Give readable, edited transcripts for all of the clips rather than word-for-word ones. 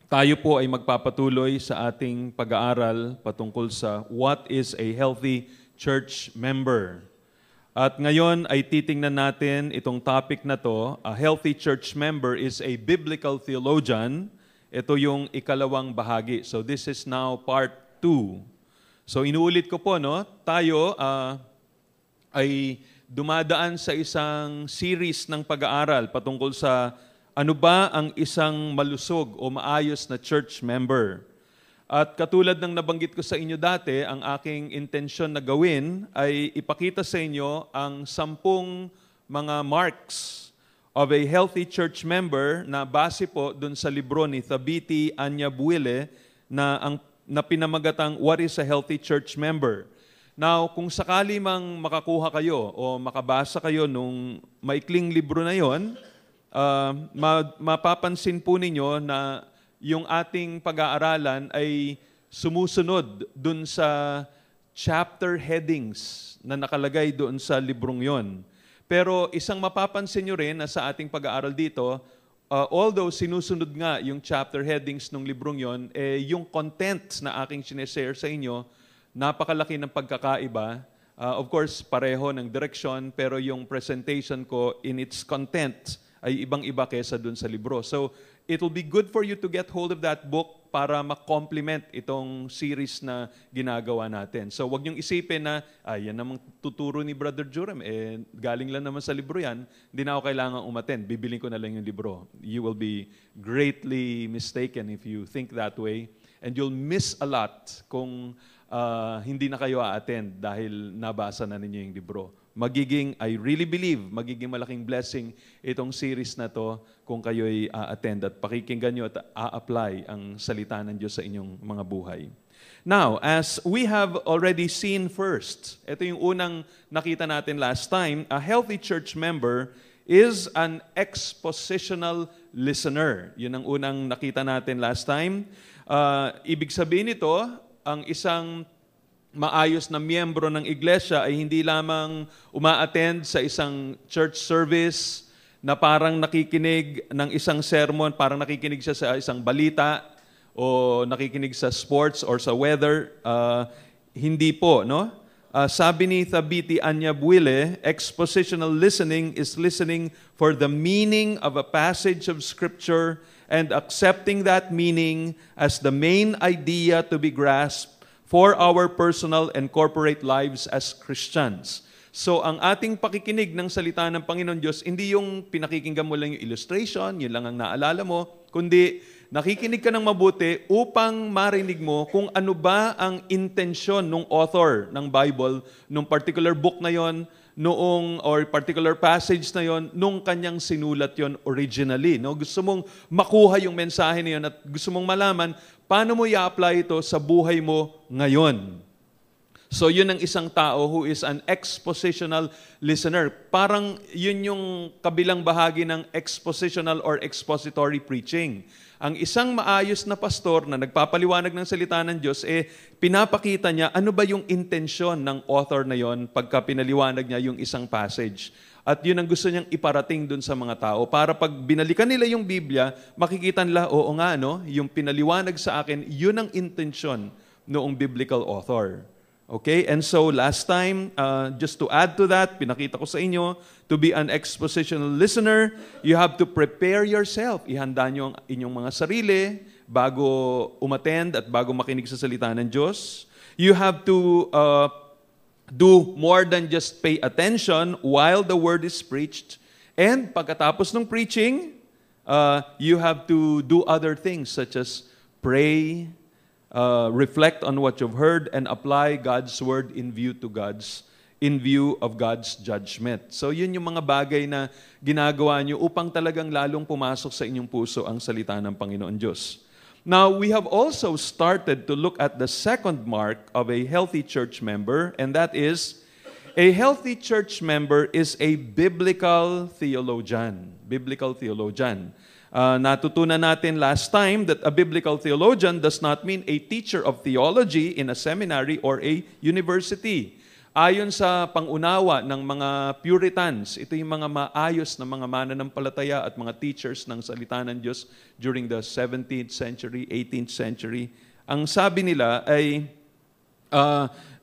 Tayo po ay magpapatuloy sa ating pag-aaral patungkol sa what is a healthy church member. At ngayon ay titingnan natin itong topic na to. A healthy church member is a biblical theologian. Ito yung ikalawang bahagi. So this is now part 2. So inuulit ko po, tayo ay dumadaan sa isang series ng pag-aaral patungkol sa ano ba ang isang malusog o maayos na church member. At katulad ng nabanggit ko sa inyo dati, ang aking intensyon na gawin ay ipakita sa inyo ang 10 mga marks of a healthy church member na base po dun sa libro ni Thabiti Anyabwile na pinamagatang What is a Healthy Church Member? Now, kung sakali mang makakuha kayo o makabasa kayo nung maikling libro na yon, mapapansin po ninyo na yung ating pag-aaralan ay sumusunod dun sa chapter headings na nakalagay doon sa librong yon. Pero isang mapapansin nyo rin na sa ating pag-aaral dito, although sinusunod nga yung chapter headings ng librong yon, yung content na aking sineshare sa inyo, napakalaki ng pagkakaiba. Of course, pareho ng direksyon, pero yung presentation ko in its content ay ibang-iba kesa dun sa libro. So, it will be good for you to get hold of that book para ma-complement itong series na ginagawa natin. So, wag niyong isipin na, yan namang tuturo ni Brother Joram, galing lang naman sa libro yan, hindi na ako kailangan umattend, bibiling ko na lang yung libro. You will be greatly mistaken if you think that way, and you'll miss a lot kung hindi na kayo a-attend dahil nabasa na ninyo yung libro. I really believe, magiging malaking blessing itong series na to kung kayo'y attend at pakikinggan nyo at a-apply ang salita ng Diyos sa inyong mga buhay. Now, as we have already seen first, ito yung unang nakita natin last time, a healthy church member is an expositional listener. Yun ang unang nakita natin last time. Ibig sabihin nito, ang isang maayos na miyembro ng iglesia ay hindi lamang uma-attend sa isang church service na parang nakikinig ng isang sermon, parang nakikinig siya sa isang balita o nakikinig sa sports or sa weather. Hindi po, no? Sabi ni Thabiti Anyabwile, expositional listening is listening for the meaning of a passage of Scripture and accepting that meaning as the main idea to be grasped for our personal and corporate lives as Christians. So, ang ating pakikinig ng salita ng Panginoon Diyos, hindi yung pinakikinggan mo lang yung illustration, yun lang ang naalala mo, kundi nakikinig ka ng mabuti upang marinig mo kung ano ba ang intensyon ng author ng Bible, nung particular book na yon, or particular passage na yon, nung kanyang sinulat yon originally. No? Gusto mong makuha yung mensahe na yon at gusto mong malaman paano mo i-apply ito sa buhay mo ngayon. So yun ang isang tao who is an expositional listener. Parang yun yung kabilang bahagi ng expositional or expository preaching. Ang isang maayos na pastor na nagpapaliwanag ng salita ng Diyos, pinapakita niya ano ba yung intensyon ng author na yon pagka pinaliwanag niya yung isang passage. At yun ang gusto niyang iparating dun sa mga tao para pag binalikan nila yung Biblia, makikita nila, oo nga, yung pinaliwanag sa akin, yun ang intensyon noong biblical author. Okay? And so last time, just to add to that, pinakita ko sa inyo, to be an expositional listener, you have to prepare yourself. Ihanda nyo ang inyong mga sarili bago umattend at bago makinig sa salita ng Diyos. You have to do more than just pay attention while the word is preached. And pagkatapos ng preaching, you have to do other things such as pray, reflect on what you've heard, and apply God's word in view of God's judgment. So yun yung mga bagay na ginagawa nyo upang talagang lalong pumasok sa inyong puso ang salita ng Panginoon Diyos. Now, we have also started to look at the second mark of a healthy church member, and that is, a healthy church member is a biblical theologian. Biblical theologian. Natutunan natin last time that a biblical theologian does not mean a teacher of theology in a seminary or a university. Ayon sa pangunawa ng mga Puritans, ito yung mga maayos na mga mananampalataya at mga teachers ng salita ng Diyos during the 17th century, 18th century. Ang sabi nila ay,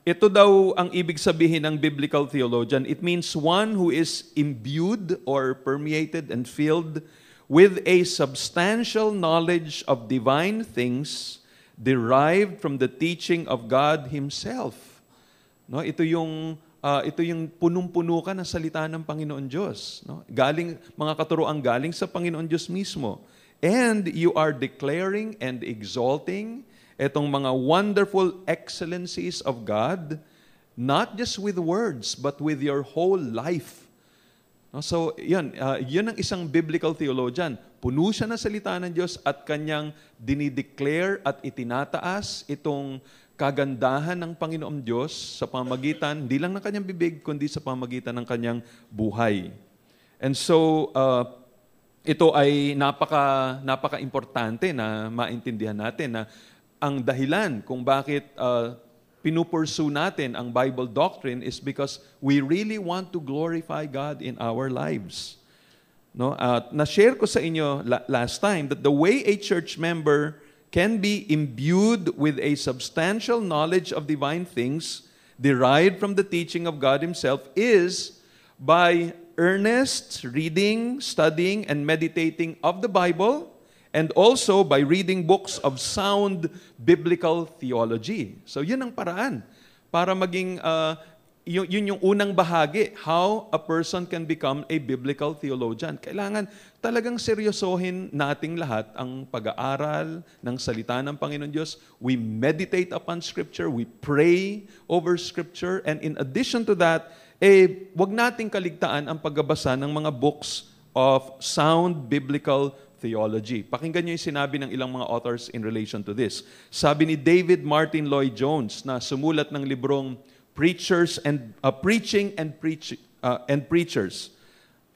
ito daw ang ibig sabihin ng biblical theologian. It means one who is imbued or permeated and filled with a substantial knowledge of divine things derived from the teaching of God Himself. No, ito yung punong-puno ka ng salita ng Panginoon Diyos, no? Galing mga katuroang galing sa Panginoon Diyos mismo. And you are declaring and exalting itong mga wonderful excellencies of God, not just with words but with your whole life. No, so, yun ang isang biblical theologian. Puno siya ng salita ng Diyos at kanyang dinideclare at itinataas itong kagandahan ng Panginoong Diyos sa pamamagitan, hindi lang ng kanyang bibig, kundi sa pamamagitan ng kanyang buhay. And so, ito ay napaka-importante na maintindihan natin na ang dahilan kung bakit pinupursue natin ang Bible doctrine is because we really want to glorify God in our lives. No? Na-share ko sa inyo last time that the way a church member can be imbued with a substantial knowledge of divine things derived from the teaching of God Himself is by earnest reading, studying, and meditating of the Bible, and also by reading books of sound biblical theology. So yun ang paraan para maging, yun yung unang bahagi, how a person can become a biblical theologian. Kailangan talagang seryosohin nating lahat ang pag-aaral ng salita ng Panginoon Diyos. We meditate upon Scripture, we pray over Scripture, and in addition to that, wag nating kaligtaan ang pagbabasa ng mga books of sound biblical theology. Pakinggan niyo yung sinabi ng ilang mga authors in relation to this. Sabi ni David Martin Lloyd-Jones na sumulat ng librong Preaching and Preachers.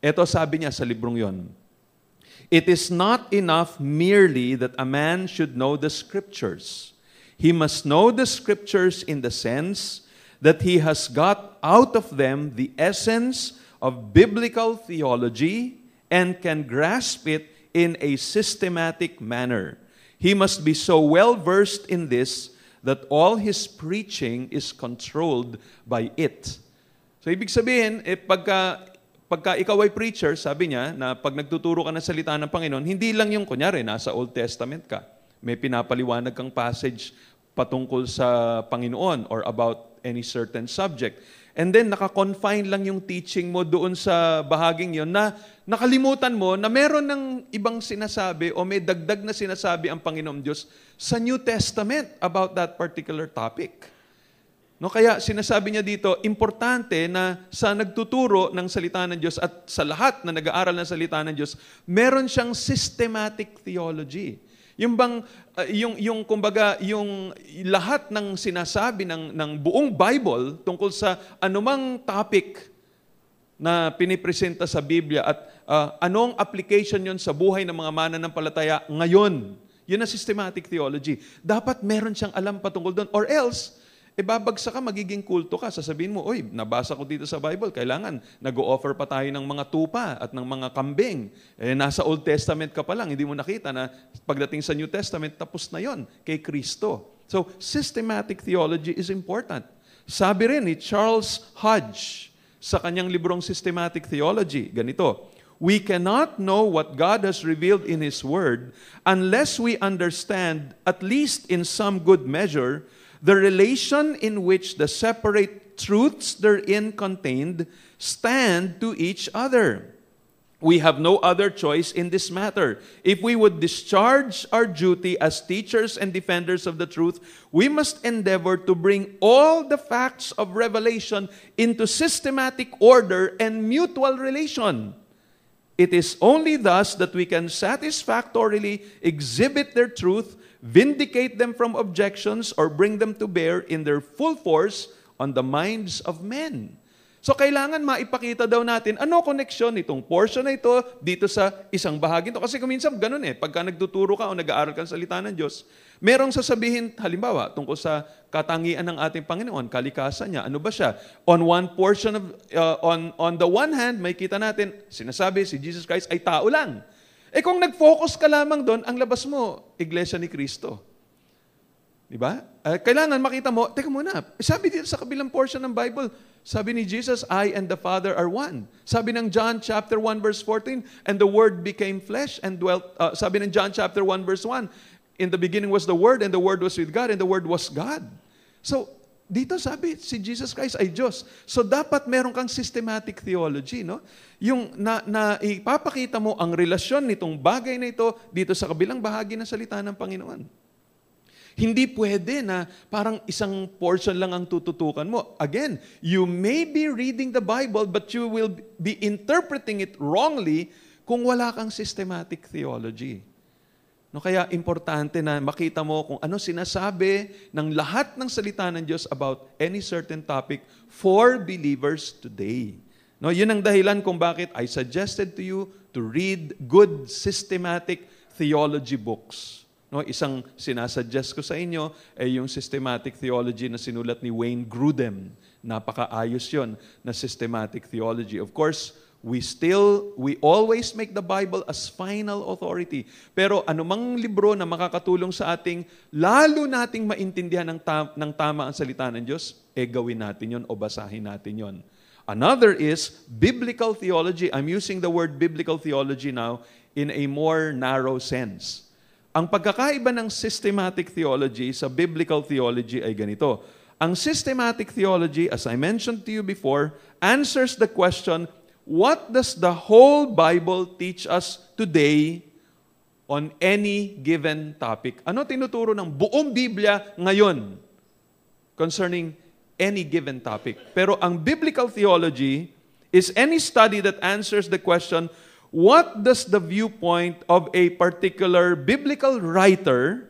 Ito sabi niya sa librong yon. It is not enough merely that a man should know the Scriptures. He must know the Scriptures in the sense that he has got out of them the essence of biblical theology and can grasp it in a systematic manner. He must be so well versed in this that all his preaching is controlled by it. So ibig sabihin, pagka ikaw ay preacher, sabi niya, na pag nagtuturo ka ng salita ng Panginoon, hindi lang yung kunyari, nasa Old Testament ka. May pinapaliwanag kang passage patungkol sa Panginoon or about any certain subject. And then, naka-confine lang yung teaching mo doon sa bahaging yon na nakalimutan mo na meron ng ibang sinasabi o may dagdag na sinasabi ang Panginoong Diyos sa New Testament about that particular topic. No, kaya sinasabi niya dito, importante na sa nagtuturo ng salita ng Diyos at sa lahat na nag-aaral ng salita ng Diyos, meron siyang systematic theology. Yung bang kumbaga yung lahat ng sinasabi ng buong Bible tungkol sa anumang topic na pinipresenta sa Biblia at anong application yon sa buhay ng mga mananampalataya ngayon. Yun ang systematic theology. Dapat meron siyang alam patungkol doon, or else babagsak ka, magiging kulto ka. Sasabihin mo, oy, nabasa ko dito sa Bible, kailangan nag-o-offer pa tayo ng mga tupa at ng mga kambing. Nasa Old Testament ka pa lang, hindi mo nakita na pagdating sa New Testament, tapos na yon kay Kristo. So, systematic theology is important. Sabi rin ni Charles Hodge sa kanyang librong Systematic Theology, ganito, we cannot know what God has revealed in His Word unless we understand, at least in some good measure, the relation in which the separate truths therein contained stand to each other. We have no other choice in this matter. If we would discharge our duty as teachers and defenders of the truth, we must endeavor to bring all the facts of revelation into systematic order and mutual relation. It is only thus that we can satisfactorily exhibit their truth, vindicate them from objections, or bring them to bear in their full force on the minds of men. So kailangan maipakita daw natin ano connection nitong portion na ito dito sa isang bahagi ito. Kasi kung minsan ganun pagka nagtuturo ka o nag-aaral ka ng salita ng Diyos, merong sasabihin, halimbawa, tungkol sa katangian ng ating Panginoon, kalikasan niya, ano ba siya? On one portion of, on the one hand, may kita natin, sinasabi si Jesus Christ ay tao lang. Kung nag-focus ka lamang doon, ang labas mo, Iglesia ni Cristo. Di ba? Kailangan makita mo, teka muna, sabi dito sa kabilang portion ng Bible, sabi ni Jesus, I and the Father are one. Sabi ng John chapter 1 verse 14, and the Word became flesh and dwelt, sabi ng John chapter 1 verse 1, in the beginning was the Word, and the Word was with God, and the Word was God. So, dito sabi, si Jesus Christ ay Diyos. So, dapat meron kang systematic theology, no? Yung na ipapakita mo ang relasyon nitong bagay na ito dito sa kabilang bahagi ng salita ng Panginoon. Hindi pwede na parang isang portion lang ang tututukan mo. Again, you may be reading the Bible, but you will be interpreting it wrongly kung wala kang systematic theology. No, kaya importante na makita mo kung ano sinasabi ng lahat ng salita ng Diyos about any certain topic for believers today. No, yun ang dahilan kung bakit I suggested to you to read good systematic theology books. No, isang sinasuggest ko sa inyo ay yung systematic theology na sinulat ni Wayne Grudem. Napakaayos yon na systematic theology. Of course, we always make the Bible as final authority. Pero anumang libro na makakatulong sa ating, lalo nating maintindihan ng tama ang salita ng Diyos, gawin natin yon o basahin natin yon. Another is biblical theology. I'm using the word biblical theology now in a more narrow sense. Ang pagkakaiba ng systematic theology sa biblical theology ay ganito. Ang systematic theology, as I mentioned to you before, answers the question, what does the whole Bible teach us today on any given topic? Ano tinuturo ng buong Biblia ngayon concerning any given topic? Pero ang biblical theology is any study that answers the question, what does the viewpoint of a particular biblical writer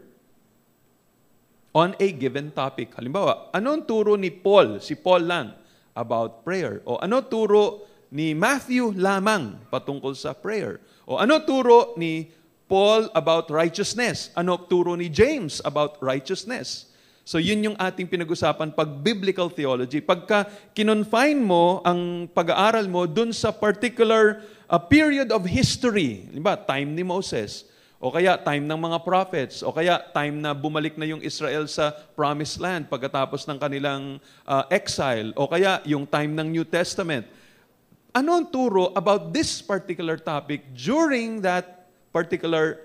on a given topic? Halimbawa, anong turo ni Paul, si Paul lang, about prayer? O ano turo ni Matthew lamang patungkol sa prayer? O ano turo ni Paul about righteousness? Ano turo ni James about righteousness? So yun yung ating pinag-usapan pag biblical theology. Pagka kinonfine mo ang pag-aaral mo dun sa particular a period of history, diba? Time ni Moses, o kaya time ng mga prophets, o kaya time na bumalik na yung Israel sa promised land pagkatapos ng kanilang exile, o kaya yung time ng New Testament. Ano ang turo about this particular topic during that particular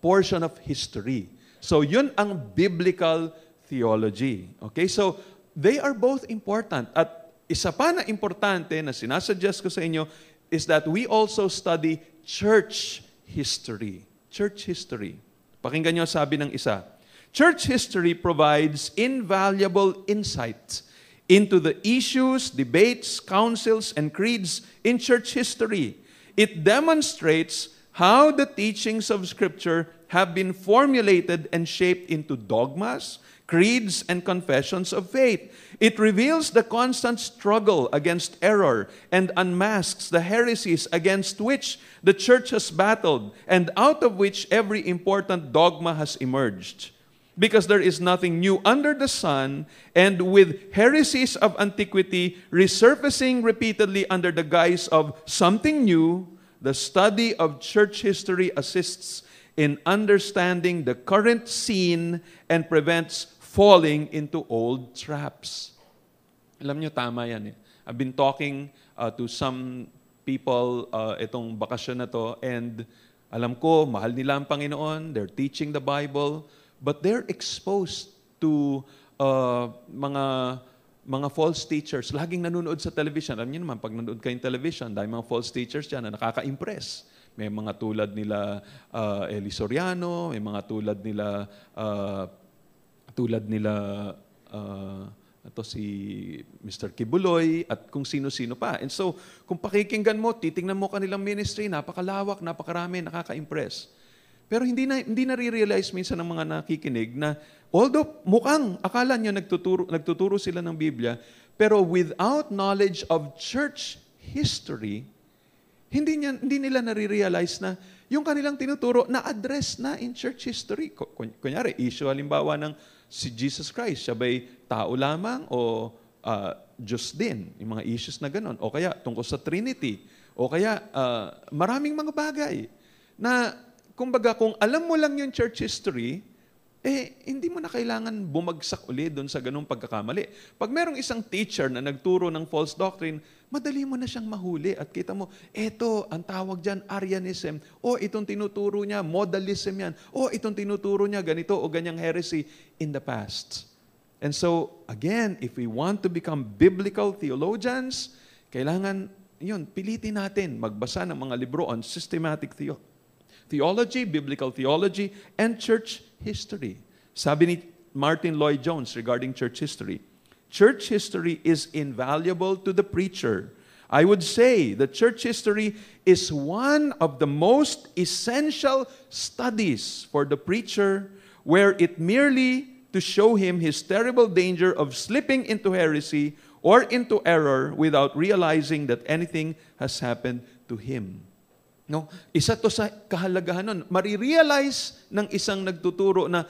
portion of history? So yun ang biblical theology. Okay? So they are both important. At isa pa na importante na sinasuggest ko sa inyo is that we also study church history. Church history. Pakinggan nyo sabi ng isa. Church history provides invaluable insights into the issues, debates, councils, and creeds in church history. It demonstrates how the teachings of Scripture have been formulated and shaped into dogmas, creeds, and confessions of faith. It reveals the constant struggle against error and unmasks the heresies against which the church has battled and out of which every important dogma has emerged. Because there is nothing new under the sun, and with heresies of antiquity resurfacing repeatedly under the guise of something new, the study of church history assists in understanding the current scene and prevents falling into old traps. Alam nyo, tama yan. I've been talking to some people itong bakasyon na to, and alam ko, mahal nila ang Panginoon, they're teaching the Bible, but they're exposed to mga false teachers. Laging nanonood sa television. Alam niyo naman, pag nanonood kayong television, dahil mga false teachers dyan na nakaka-impress. May mga tulad nila Eli Soriano, may mga tulad nila ito si Mr. Kibuloy at kung sino-sino pa. And so, kung pakikinggan mo, titingnan mo kanilang ministry, napakalawak, napakarami, nakaka-impress. Pero hindi na-realize minsan ng mga nakikinig na although mukhang akala nyo nagtuturo sila ng Biblia, Pero without knowledge of church history, hindi nila nare-realize na yung kanilang tinuturo na-address na in church history. Kunyari, issue halimbawa ng si Jesus Christ, siya ba'y tao lamang o Diyos din? Yung mga issues na ganon. O kaya tungkol sa Trinity. O kaya maraming mga bagay na, kumbaga, kung alam mo lang yung church history, hindi mo na kailangan bumagsak uli doon sa ganung pagkakamali. Pag merong isang teacher na nagturo ng false doctrine, madali mo na siyang mahuli at kita mo, eto, ang tawag dyan, Arianism. O, itong tinuturo niya, modalism yan. O, itong tinuturo niya, ganito o ganyang heresy in the past. And so, again, if we want to become biblical theologians, kailangan, yun, pilitin natin magbasa ng mga libro on systematic theology, biblical theology, and church history. Sabi ni Martin Lloyd-Jones regarding church history, church history is invaluable to the preacher. I would say that church history is one of the most essential studies for the preacher, where it merely to show him his terrible danger of slipping into heresy or into error without realizing that anything has happened to him. No, isa to sa kahalagahan nun. Marirealize ng isang nagtuturo na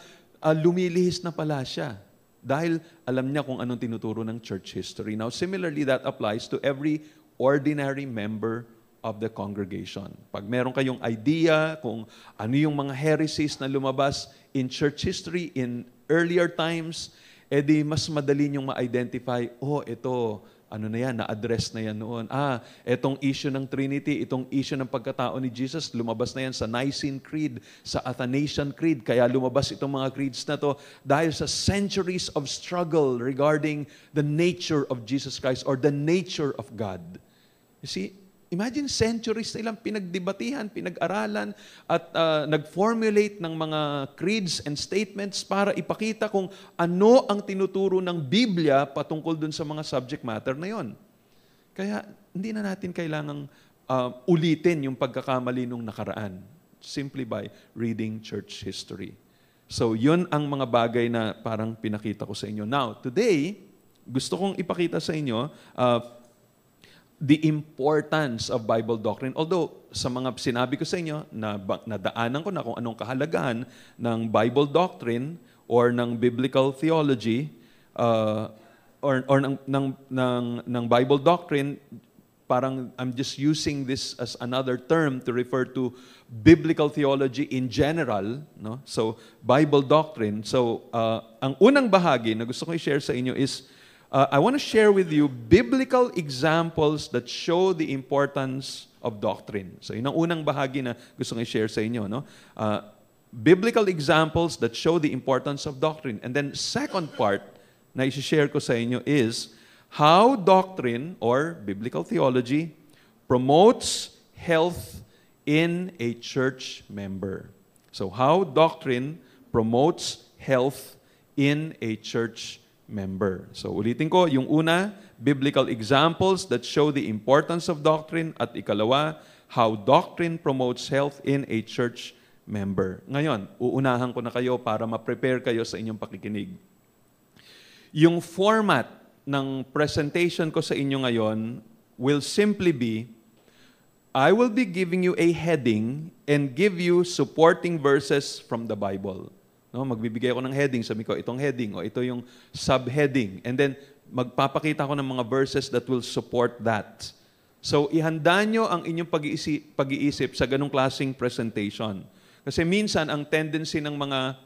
lumilihis na pala siya dahil alam niya kung anong tinuturo ng church history. Now, similarly, that applies to every ordinary member of the congregation. Pag meron kayong idea kung ano yung mga heresies na lumabas in church history in earlier times, edi mas madali niyong ma-identify, ito, ano na yan, na-address na yan noon. Itong issue ng Trinity, itong issue ng pagkatao ni Jesus, lumabas na yan sa Nicene Creed, sa Athanasian Creed. Kaya lumabas itong mga creeds na to dahil sa centuries of struggle regarding the nature of Jesus Christ or the nature of God. You see, imagine centuries na ilang pinagdebatihan, pinag-aralan, at nag-formulate ng mga creeds and statements para ipakita kung ano ang tinuturo ng Biblia patungkol dun sa mga subject matter na yon. Kaya hindi na natin kailangang ulitin yung pagkakamali nung nakaraan simply by reading church history. So yun ang mga bagay na parang pinakita ko sa inyo. Now, today, gusto kong ipakita sa inyo the importance of Bible doctrine. Although, sa mga sinabi ko sa inyo, nadaanan ko na kung anong kahalagahan ng Bible doctrine or ng biblical theology or ng Bible doctrine, parang I'm just using this as another term to refer to biblical theology in general. No? So, Bible doctrine. So, ang unang bahagi na gusto ko i-share sa inyo is I want to share with you biblical examples that show the importance of doctrine. So, yun ang unang bahagi na gusto kong i-share sa inyo. No? Biblical examples that show the importance of doctrine. And then, second part na i-share ko sa inyo is how doctrine or biblical theology promotes health in a church member. So, how doctrine promotes health in a church member. So ulitin ko, yung una, biblical examples that show the importance of doctrine, at ikalawa, how doctrine promotes health in a church member. Ngayon, uunahan ko na kayo para ma-prepare kayo sa inyong pakikinig. Yung format ng presentation ko sa inyo ngayon will simply be, I will be giving you a heading and give you supporting verses from the Bible. No, magbibigay ako ng heading, sabi ko, itong heading, o ito yung subheading. And then, magpapakita ko ng mga verses that will support that. So, ihanda nyo ang inyong pag-iisip sa ganong klaseng presentation. Kasi minsan, ang tendency ng mga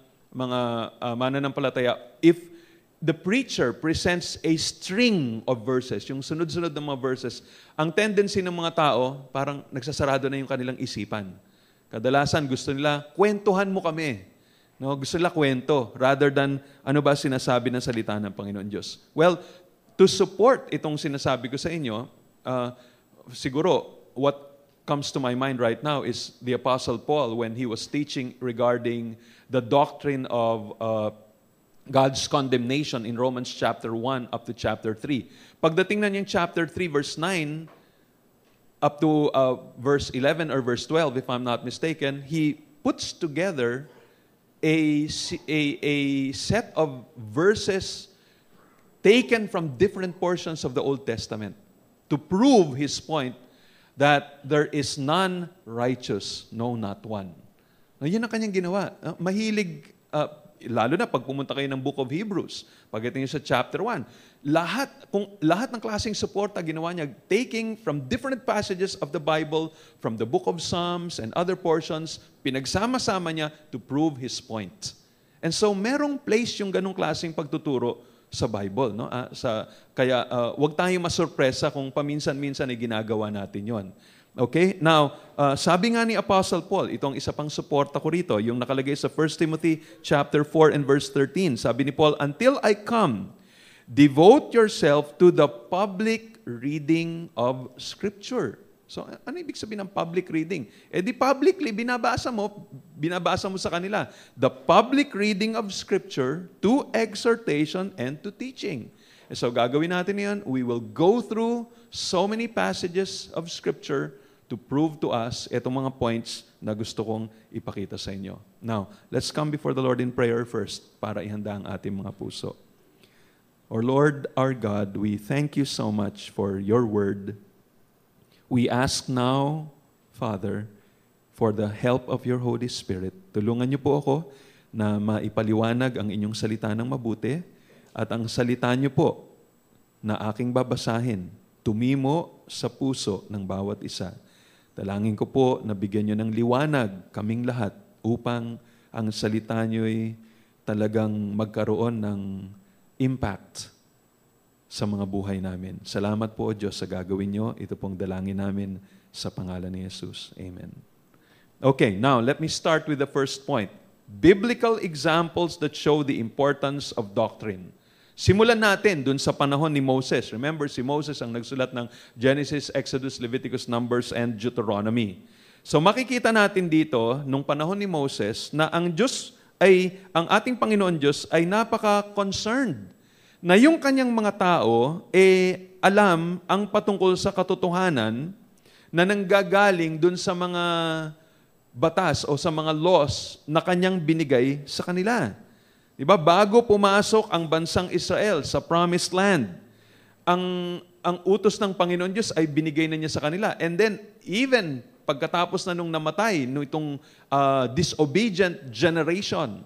mananampalataya, if the preacher presents a string of verses, yung sunod-sunod ng mga verses, ang tendency ng mga tao, parang nagsasarado na yung kanilang isipan. Kadalasan, gusto nila, kwentuhan mo kami. No, gusto nila kwento rather than ano ba sinasabi ng salita ng Panginoon Diyos. Well, to support itong sinasabi ko sa inyo, siguro what comes to my mind right now is the Apostle Paul when he was teaching regarding the doctrine of God's condemnation in Romans chapter 1 up to chapter 3. Pagdating na niyang chapter 3 verse 9 up to verse 11 or verse 12 if I'm not mistaken, he puts together a set of verses taken from different portions of the Old Testament to prove his point that there is none righteous, no, not one. Yun ang kanyang ginawa. Mahilig, lalo na pag pumunta kayo ng Book of Hebrews, pagdating sa chapter 1, lahat ng klaseng suporta ginawa niya, taking from different passages of the Bible, from the Book of Psalms and other portions, pinagsama-sama niya to prove his point. And so, merong place yung ganong klaseng pagtuturo sa Bible. No? Kaya wag tayong masurpresa kung paminsan-minsan ay ginagawa natin yon. Okay? Now, sabi nga ni Apostle Paul, itong isa pang suporta ko rito, yung nakalagay sa 1 Timothy chapter 4 and verse 13. Sabi ni Paul, "Until I come, devote yourself to the public reading of Scripture." So, ano ibig sabihin ng public reading? Di publicly, binabasa mo sa kanila. The public reading of Scripture to exhortation and to teaching. So, gagawin natin yan. We will go through so many passages of Scripture to prove to us itong mga points na gusto kong ipakita sa inyo. Now, let's come before the Lord in prayer first para ihanda ang ating mga puso. Our Lord, our God, we thank you so much for your word. We ask now, Father, for the help of your Holy Spirit. Tulungan niyo po ako na maipaliwanag ang inyong salita ng mabuti at ang salita niyo po na aking babasahin, tumimo sa puso ng bawat isa. Dalangin ko po na bigyan niyo ng liwanag kaming lahat upang ang salita niyo'y talagang magkaroon ng impact sa mga buhay namin. Salamat po, Diyos, sa gagawin niyo. Ito pong dalangin namin sa pangalan ni Jesus. Amen. Okay, now let me start with the first point. Biblical examples that show the importance of doctrine. Simulan natin dun sa panahon ni Moses. Remember, si Moses ang nagsulat ng Genesis, Exodus, Leviticus, Numbers, and Deuteronomy. So makikita natin dito, nung panahon ni Moses, na ang ang ating Panginoon Diyos ay napaka-concerned na yung kanyang mga tao, alam ang patungkol sa katotohanan na nanggagaling dun sa mga batas o sa mga laws na kanyang binigay sa kanila. Diba? Bago pumasok ang bansang Israel sa Promised Land, ang utos ng Panginoon Diyos ay binigay na niya sa kanila. And then, even pagkatapos na nung namatay, nung itong disobedient generation,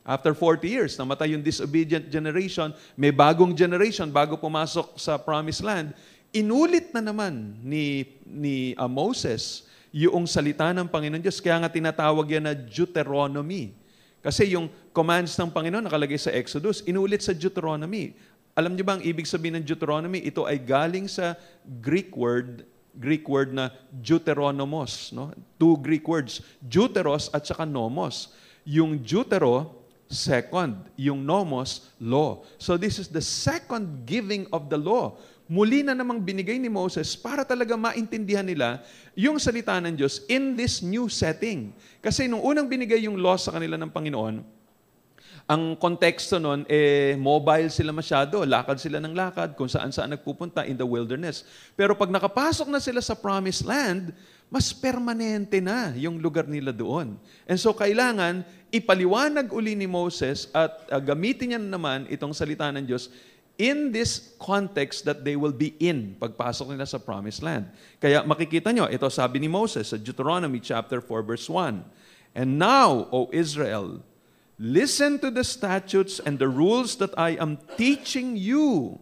after 40 years, namatay yung disobedient generation, may bagong generation bago pumasok sa Promised Land, inulit na naman ni Moses yung salita ng Panginoon Diyos. Kaya nga tinatawag yan na Deuteronomy. Kasi yung commands ng Panginoon nakalagay sa Exodus, inulit sa Deuteronomy. Alam niyo ba ang ibig sabihin ng Deuteronomy? Ito ay galing sa Greek word na Deuteronomos. No? Two Greek words, Deuteros at saka nomos. Yung Deutero, second, yung nomos, law. So this is the second giving of the law. Muli na namang binigay ni Moses para talaga maintindihan nila yung salita ng Diyos in this new setting. Kasi nung unang binigay yung law sa kanila ng Panginoon, ang konteksto nun, mobile sila masyado, lakad sila ng lakad, kung saan-saan nagpupunta in the wilderness. Pero pag nakapasok na sila sa Promised Land, mas permanente na yung lugar nila doon. And so kailangan ipaliwanag uli ni Moses at gamitin niya naman itong salita ng Diyos in this context that they will be in pagpasok nila sa Promised Land. Kaya makikita nyo, ito sabi ni Moses sa Deuteronomy chapter 4 verse 1, "And now, O Israel, listen to the statutes and the rules that I am teaching you."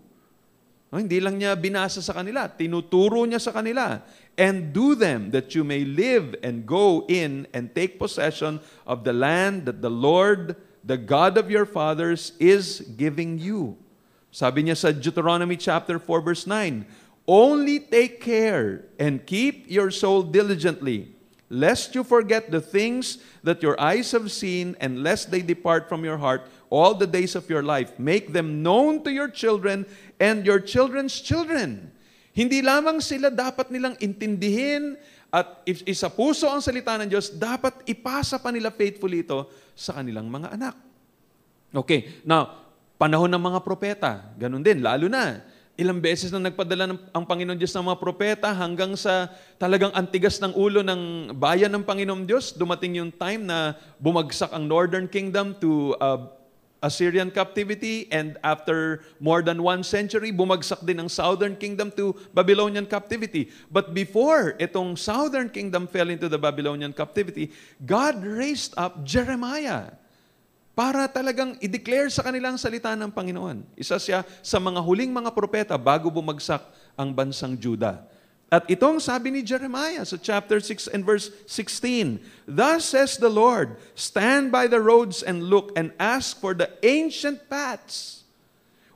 Hindi lang niya binasa sa kanila, tinuturo niya sa kanila. "And do them, that you may live and go in and take possession of the land that the Lord, the God of your fathers, is giving you." Sabi niya sa Deuteronomy chapter 4 verse 9, "Only take care and keep your soul diligently, lest you forget the things that your eyes have seen, and lest they depart from your heart all the days of your life. Make them known to your children and your children's children." Hindi lamang sila dapat nilang intindihin at isa puso ang salita ng Diyos, dapat ipasa pa nila faithfully ito sa kanilang mga anak. Okay, now, panahon ng mga propeta, ganun din, lalo na. Ilang beses na nagpadala ang Panginoon Diyos ng mga propeta hanggang sa talagang antigas ng ulo ng bayan ng Panginoon Diyos. Dumating yung time na bumagsak ang Northern Kingdom to Assyrian captivity, and after more than 1 century, bumagsak din ang Southern Kingdom to Babylonian captivity. But before itong Southern Kingdom fell into the Babylonian captivity, God raised up Jeremiah para talagang i-declare sa kanilang salita ng Panginoon. Isa siya sa mga huling mga propeta bago bumagsak ang bansang Judah. At itong sabi ni Jeremiah sa chapter 6 and verse 16, "Thus says the Lord, stand by the roads and look and ask for the ancient paths,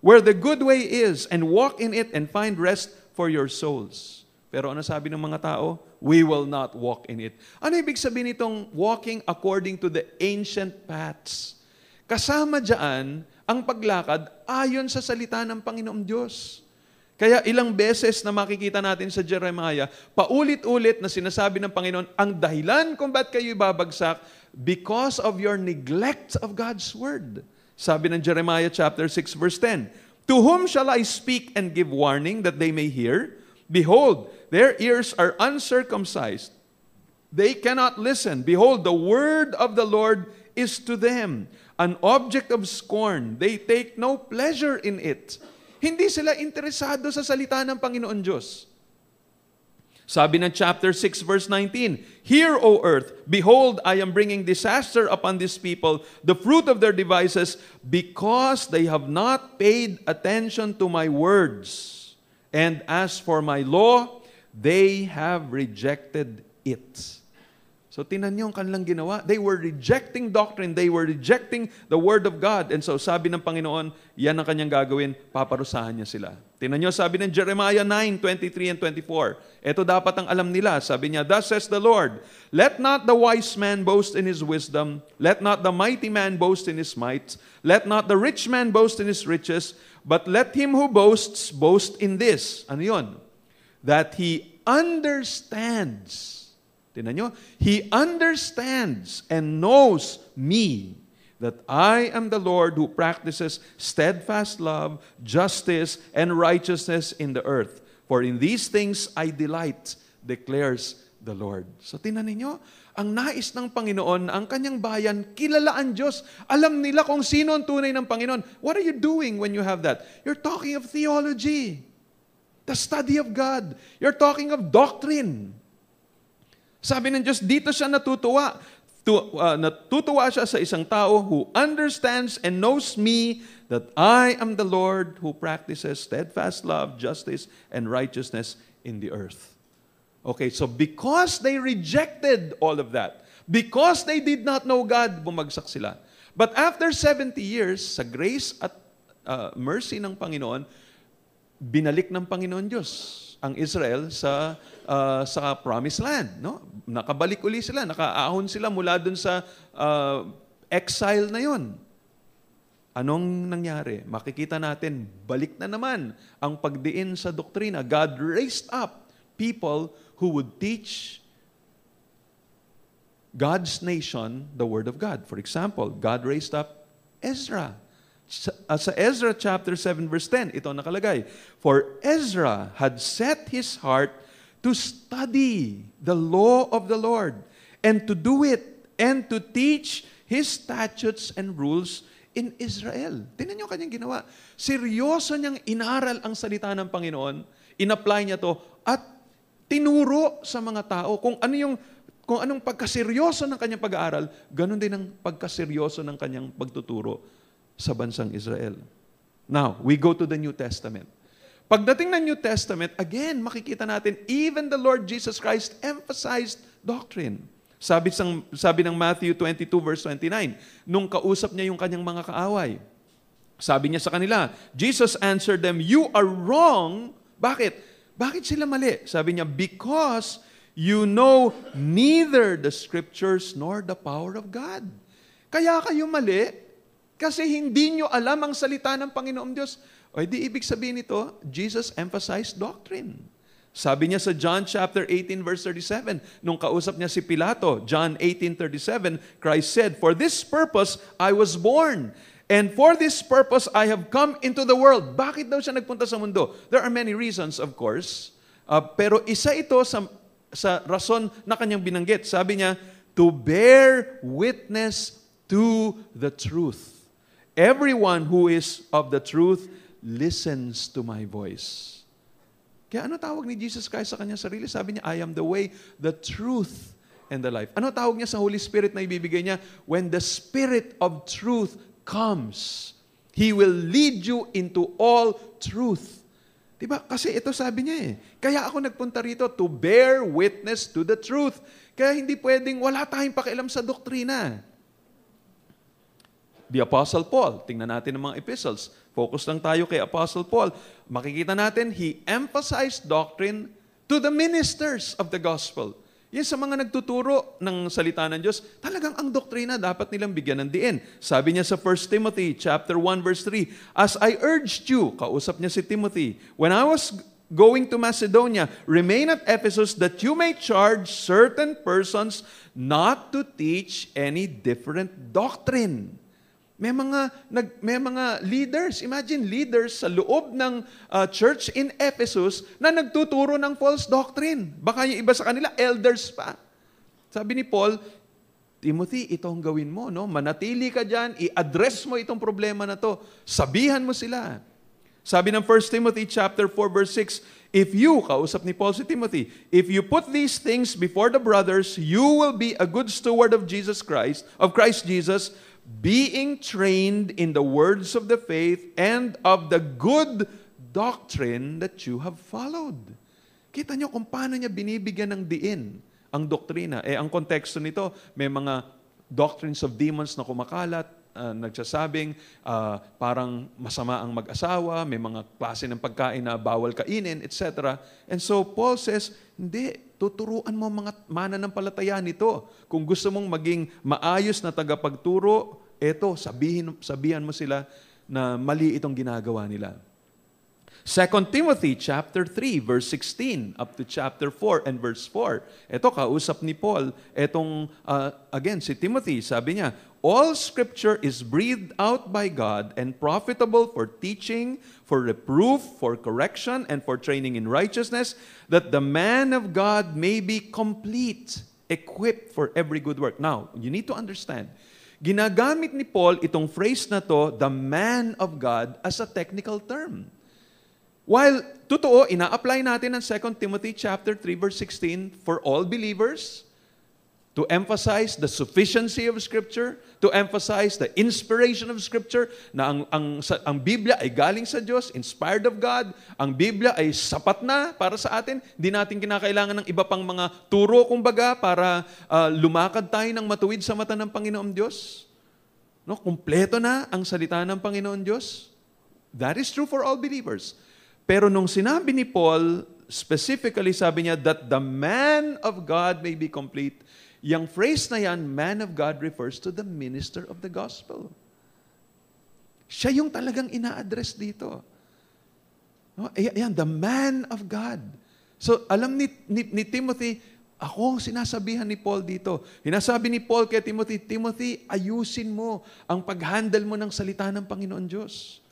where the good way is, and walk in it and find rest for your souls." Pero ano sabi ng mga tao? We will not walk in it. Ano ibig sabihin nitong walking according to the ancient paths? Kasama dyan ang paglakad ayon sa salita ng Panginoong Diyos. Kaya ilang beses na makikita natin sa Jeremiah, paulit-ulit na sinasabi ng Panginoon, ang dahilan kung ba't kayo babagsak, because of your neglect of God's Word. Sabi ng Jeremiah chapter 6 verse 10, "To whom shall I speak and give warning that they may hear? Behold, their ears are uncircumcised. They cannot listen. Behold, the word of the Lord is to them an object of scorn. They take no pleasure in it." Hindi sila interesado sa salita ng Panginoon Diyos. Sabi ng chapter 6 verse 19, "Hear, O earth, behold, I am bringing disaster upon this people, the fruit of their devices, because they have not paid attention to my words. And as for my law, they have rejected it." So tinan niyo ang kanilang ginawa. They were rejecting doctrine. They were rejecting the Word of God. And so sabi ng Panginoon, yan ang kanyang gagawin, paparusahan niya sila. Tinan niyo, sabi ng Jeremiah 9:23 and 24. Ito dapat ang alam nila. Sabi niya, "Thus says the Lord, let not the wise man boast in his wisdom. Let not the mighty man boast in his might. Let not the rich man boast in his riches. But let him who boasts, boast in this." Ano yun? That he understands. Tingnan nyo, "He understands and knows me, that I am the Lord who practices steadfast love, justice, and righteousness in the earth. For in these things I delight, declares the Lord." So tingnan ninyo, ang nais ng Panginoon na ang kanyang bayan, kilala ang Diyos. Alam nila kung sino ang tunay ng Panginoon. What are you doing when you have that? You're talking of theology, the study of God. You're talking of doctrine. Sabi ng Diyos, dito siya natutuwa. Natutuwa siya sa isang tao who understands and knows me, that I am the Lord who practices steadfast love, justice, and righteousness in the earth. Okay, so because they rejected all of that, because they did not know God, bumagsak sila. But after 70 years, sa grace at mercy ng Panginoon, binalik ng Panginoon Diyos ang Israel sa promised land, no? Nakabalik uli sila, nakaahon sila mula dun sa exile na yon. Anong nangyari? Makikita natin, balik na naman ang pagdiin sa doktrina. God raised up people who would teach God's nation the Word of God. For example, God raised up Ezra. Sa Ezra chapter 7 verse 10, ito nakalagay, "For Ezra had set his heart to study the law of the Lord, and to do it, and to teach His statutes and rules in Israel." Tingnan niyo kanyang ginawa. Seryoso niyang inaral ang salita ng Panginoon, in-apply niya to, at tinuro sa mga tao kung anong pagkaseryoso ng kanyang pag-aaral, ganun din ang pagkaseryoso ng kanyang pagtuturo sa bansang Israel. Now, we go to the New Testament. Pagdating ng New Testament, again, makikita natin, even the Lord Jesus Christ emphasized doctrine. Sabi ng Matthew 22 verse 29, nung kausap niya yung kanyang mga kaaway, sabi niya sa kanila, Jesus answered them, "You are wrong." Bakit? Bakit sila mali? Sabi niya, "Because you know neither the Scriptures nor the power of God." Kaya kayo mali, kasi hindi nyo alam ang salita ng Panginoong Diyos. O di ibig sabihin nito, Jesus emphasized doctrine. Sabi niya sa John chapter 18 verse 37, nung kausap niya si Pilato, John 18:37, Christ said, "For this purpose I was born, and for this purpose I have come into the world." Bakit daw siya nagpunta sa mundo? There are many reasons, of course. Pero isa ito sa rason na kanyang binanggit. Sabi niya, "To bear witness to the truth." Everyone who is of the truth listens to my voice. Kaya ano tawag ni Jesus Christ sa kanyang sarili? Sabi niya, I am the way, the truth, and the life. Ano tawag niya sa Holy Spirit na ibibigay niya? When the Spirit of truth comes, He will lead you into all truth. Diba? Kasi ito sabi niya eh. Kaya ako nagpunta rito to bear witness to the truth. Kaya hindi pwedeng wala tayong pakialam sa doktrina. The Apostle Paul, tingnan natin ang mga epistles. Focus lang tayo kay Apostle Paul. Makikita natin, he emphasized doctrine to the ministers of the gospel. Yan sa mga nagtuturo ng salita ng Diyos, talagang ang doktrina dapat nilang bigyan ng diin. Sabi niya sa 1 Timothy chapter 1 verse 3, as I urged you, kausap niya si Timothy, when I was going to Macedonia, remain at Ephesus that you may charge certain persons not to teach any different doctrine. May mga leaders, imagine leaders sa loob ng church in Ephesus na nagtuturo ng false doctrine. Baka yung iba sa kanila, elders pa. Sabi ni Paul, Timothy, ito ang gawin mo, no? Manatili ka dyan, i-address mo itong problema na to. Sabihan mo sila. Sabi ng 1 Timothy chapter 4 verse 6, if you, kausap ni Paul si Timothy, if you put these things before the brothers, you will be a good steward of Christ Jesus, being trained in the words of the faith and of the good doctrine that you have followed. Kita nyo kung paano niya binibigyan ng diin ang doktrina. Ang konteksto nito, may mga doctrines of demons na kumakalat, nagsasabing parang masama ang mag-asawa, may mga klase ng pagkain na bawal kainin, etc. And so Paul says, hindi, tuturuan mo mga mananampalataya nito. Kung gusto mong maging maayos na tagapagturo, eto, sabihan mo sila na mali itong ginagawa nila. 2 Timothy chapter 3 verse 16 up to chapter 4 and verse 4. Ito, kausap ni Paul. Etong, again, si Timothy, sabi niya, all Scripture is breathed out by God and profitable for teaching, for reproof, for correction, and for training in righteousness, that the man of God may be complete, equipped for every good work. Now, you need to understand, ginagamit ni Paul itong phrase na to, the man of God, as a technical term. While, totoo, ina-apply natin ang 2 Timothy chapter 3 verse 16 for all believers, to emphasize the sufficiency of Scripture, to emphasize the inspiration of Scripture, na ang Biblia ay galing sa Diyos, inspired of God, ang Biblia ay sapat na para sa atin, di natin kinakailangan ng iba pang mga turo, kumbaga, para lumakad tayo ng matuwid sa mata ng Panginoon Diyos. No, kumpleto na ang salita ng Panginoon Diyos. That is true for all believers. Pero nung sinabi ni Paul, specifically sabi niya, that the man of God may be complete, yung phrase na yan, man of God, refers to the minister of the gospel. Siya yung talagang ina-address dito. No? Ayan, the man of God. So, alam ni Timothy, ako ang sinasabihan ni Paul dito. Hinasabi ni Paul kay Timothy, Timothy, ayusin mo ang pag-handle mo ng salita ng Panginoon Diyos.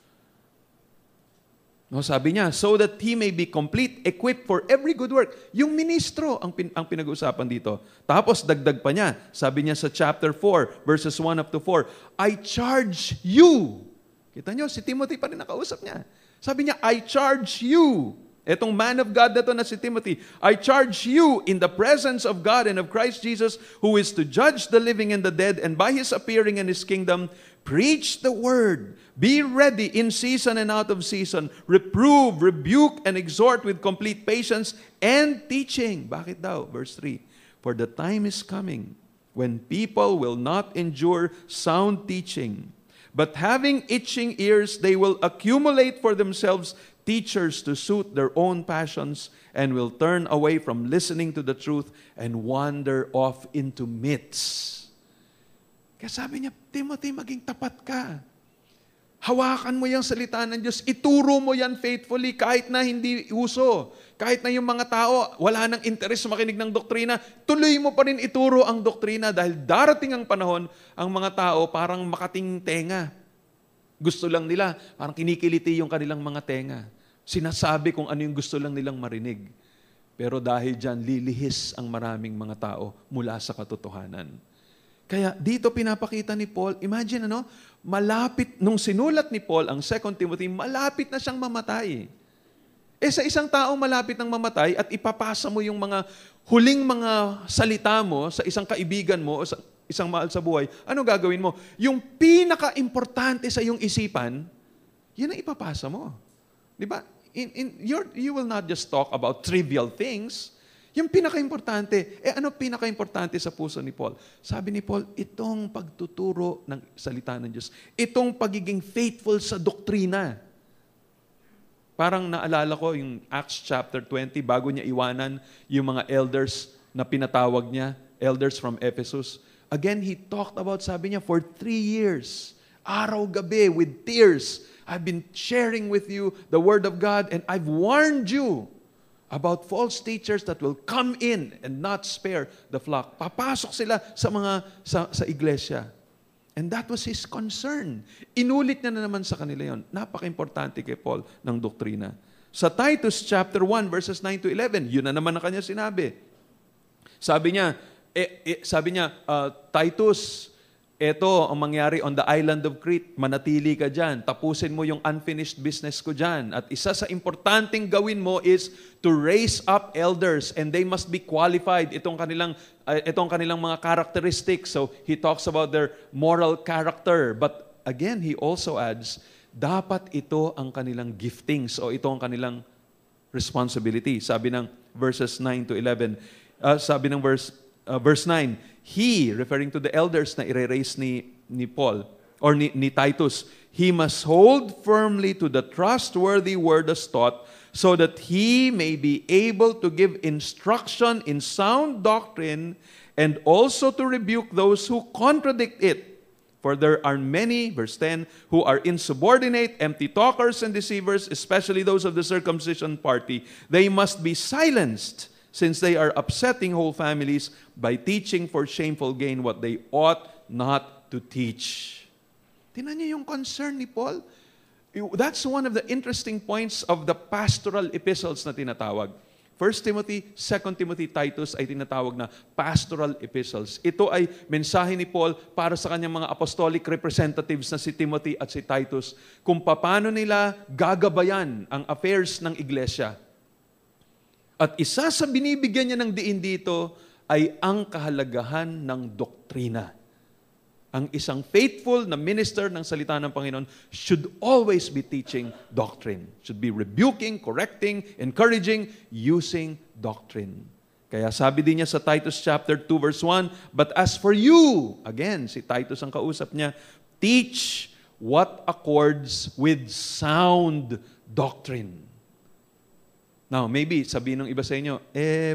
No, sabi niya, so that he may be complete, equipped for every good work. Yung ministro ang pinag-uusapan dito. Tapos dagdag pa niya, sabi niya sa chapter 4, verses 1 up to 4, I charge you. Kita niyo, si Timothy pa rin nakausap niya. Sabi niya, I charge you. Etong man of God na to na si Timothy, I charge you in the presence of God and of Christ Jesus, who is to judge the living and the dead, and by His appearing in His kingdom, preach the word. Be ready in season and out of season. Reprove, rebuke, and exhort with complete patience and teaching. Bakit daw? Verse 3. For the time is coming when people will not endure sound teaching, but having itching ears, they will accumulate for themselves teachers to suit their own passions, and will turn away from listening to the truth and wander off into myths. Kaya sabi niya, Timothy, maging tapat ka. Hawakan mo yung salita ng Diyos. Ituro mo yan faithfully kahit na hindi uso. Kahit na yung mga tao wala nang interes makinig ng doktrina, tuloy mo pa rin ituro ang doktrina dahil darating ang panahon, ang mga tao parang makating tenga. Gusto lang nila, parang kinikiliti yung kanilang mga tenga. Sinasabi kung ano yung gusto lang nilang marinig. Pero dahil dyan, lilihis ang maraming mga tao mula sa katotohanan. Kaya dito pinapakita ni Paul, imagine nung sinulat ni Paul ang 2 Timothy, malapit na siyang mamatay. Sa isang tao malapit nang mamatay at ipapasa mo yung mga huling mga salita mo sa isang kaibigan mo o sa isang mahal sa buhay, ano gagawin mo? Yung pinaka-importante sa iyong isipan, yun ang ipapasa mo. Di ba? You will not just talk about trivial things. Yung pinaka-importante, ano pinaka-importante sa puso ni Paul? Sabi ni Paul, itong pagtuturo ng salita ng Diyos, itong pagiging faithful sa doktrina. Parang naalala ko yung Acts chapter 20, bago niya iwanan yung mga elders na pinatawag niya, elders from Ephesus. Again, he talked about, sabi niya, for 3 years, araw-gabi, with tears, I've been sharing with you the Word of God, and I've warned you about false teachers that will come in and not spare the flock. Papasok sila sa iglesia. And that was his concern. Inulit niya na naman sa kanila yon. Napaka-importante kay Paul ng doktrina. Sa Titus chapter 1 verses 9 to 11, yun na naman ang kanya sinabi. Sabi niya, Titus, ito ang mangyari on the island of Crete. Manatili ka dyan. Tapusin mo yung unfinished business ko dyan. At isa sa importanteng gawin mo is to raise up elders, and they must be qualified. Itong kanilang mga characteristics. So he talks about their moral character. But again, he also adds, dapat ito ang kanilang giftings o ito ang kanilang responsibility. Sabi ng verses 9 to 11. Sabi ng verse 9, he, referring to the elders na ire-raise ni Paul, or ni Titus, he must hold firmly to the trustworthy word as taught, so that he may be able to give instruction in sound doctrine, and also to rebuke those who contradict it. For there are many, verse 10, who are insubordinate, empty talkers and deceivers, especially those of the circumcision party. They must be silenced, since they are upsetting whole families by teaching for shameful gain what they ought not to teach. Tingnan niyo yung concern ni Paul. That's one of the interesting points of the pastoral epistles na tinatawag. 1 Timothy, 2 Timothy, Titus ay tinatawag na pastoral epistles. Ito ay mensahe ni Paul para sa kanyang mga apostolic representatives na si Timothy at si Titus, kung paano nila gagabayan ang affairs ng iglesia. At isa sa binibigyan niya ng diin dito ay ang kahalagahan ng doktrina. Ang isang faithful na minister ng salita ng Panginoon should always be teaching doctrine. Should be rebuking, correcting, encouraging, using doctrine. Kaya sabi din niya sa Titus chapter 2 verse 1, but as for you, again, si Titus ang kausap niya, teach what accords with sound doctrine. Now, maybe sabihin ng iba sa inyo,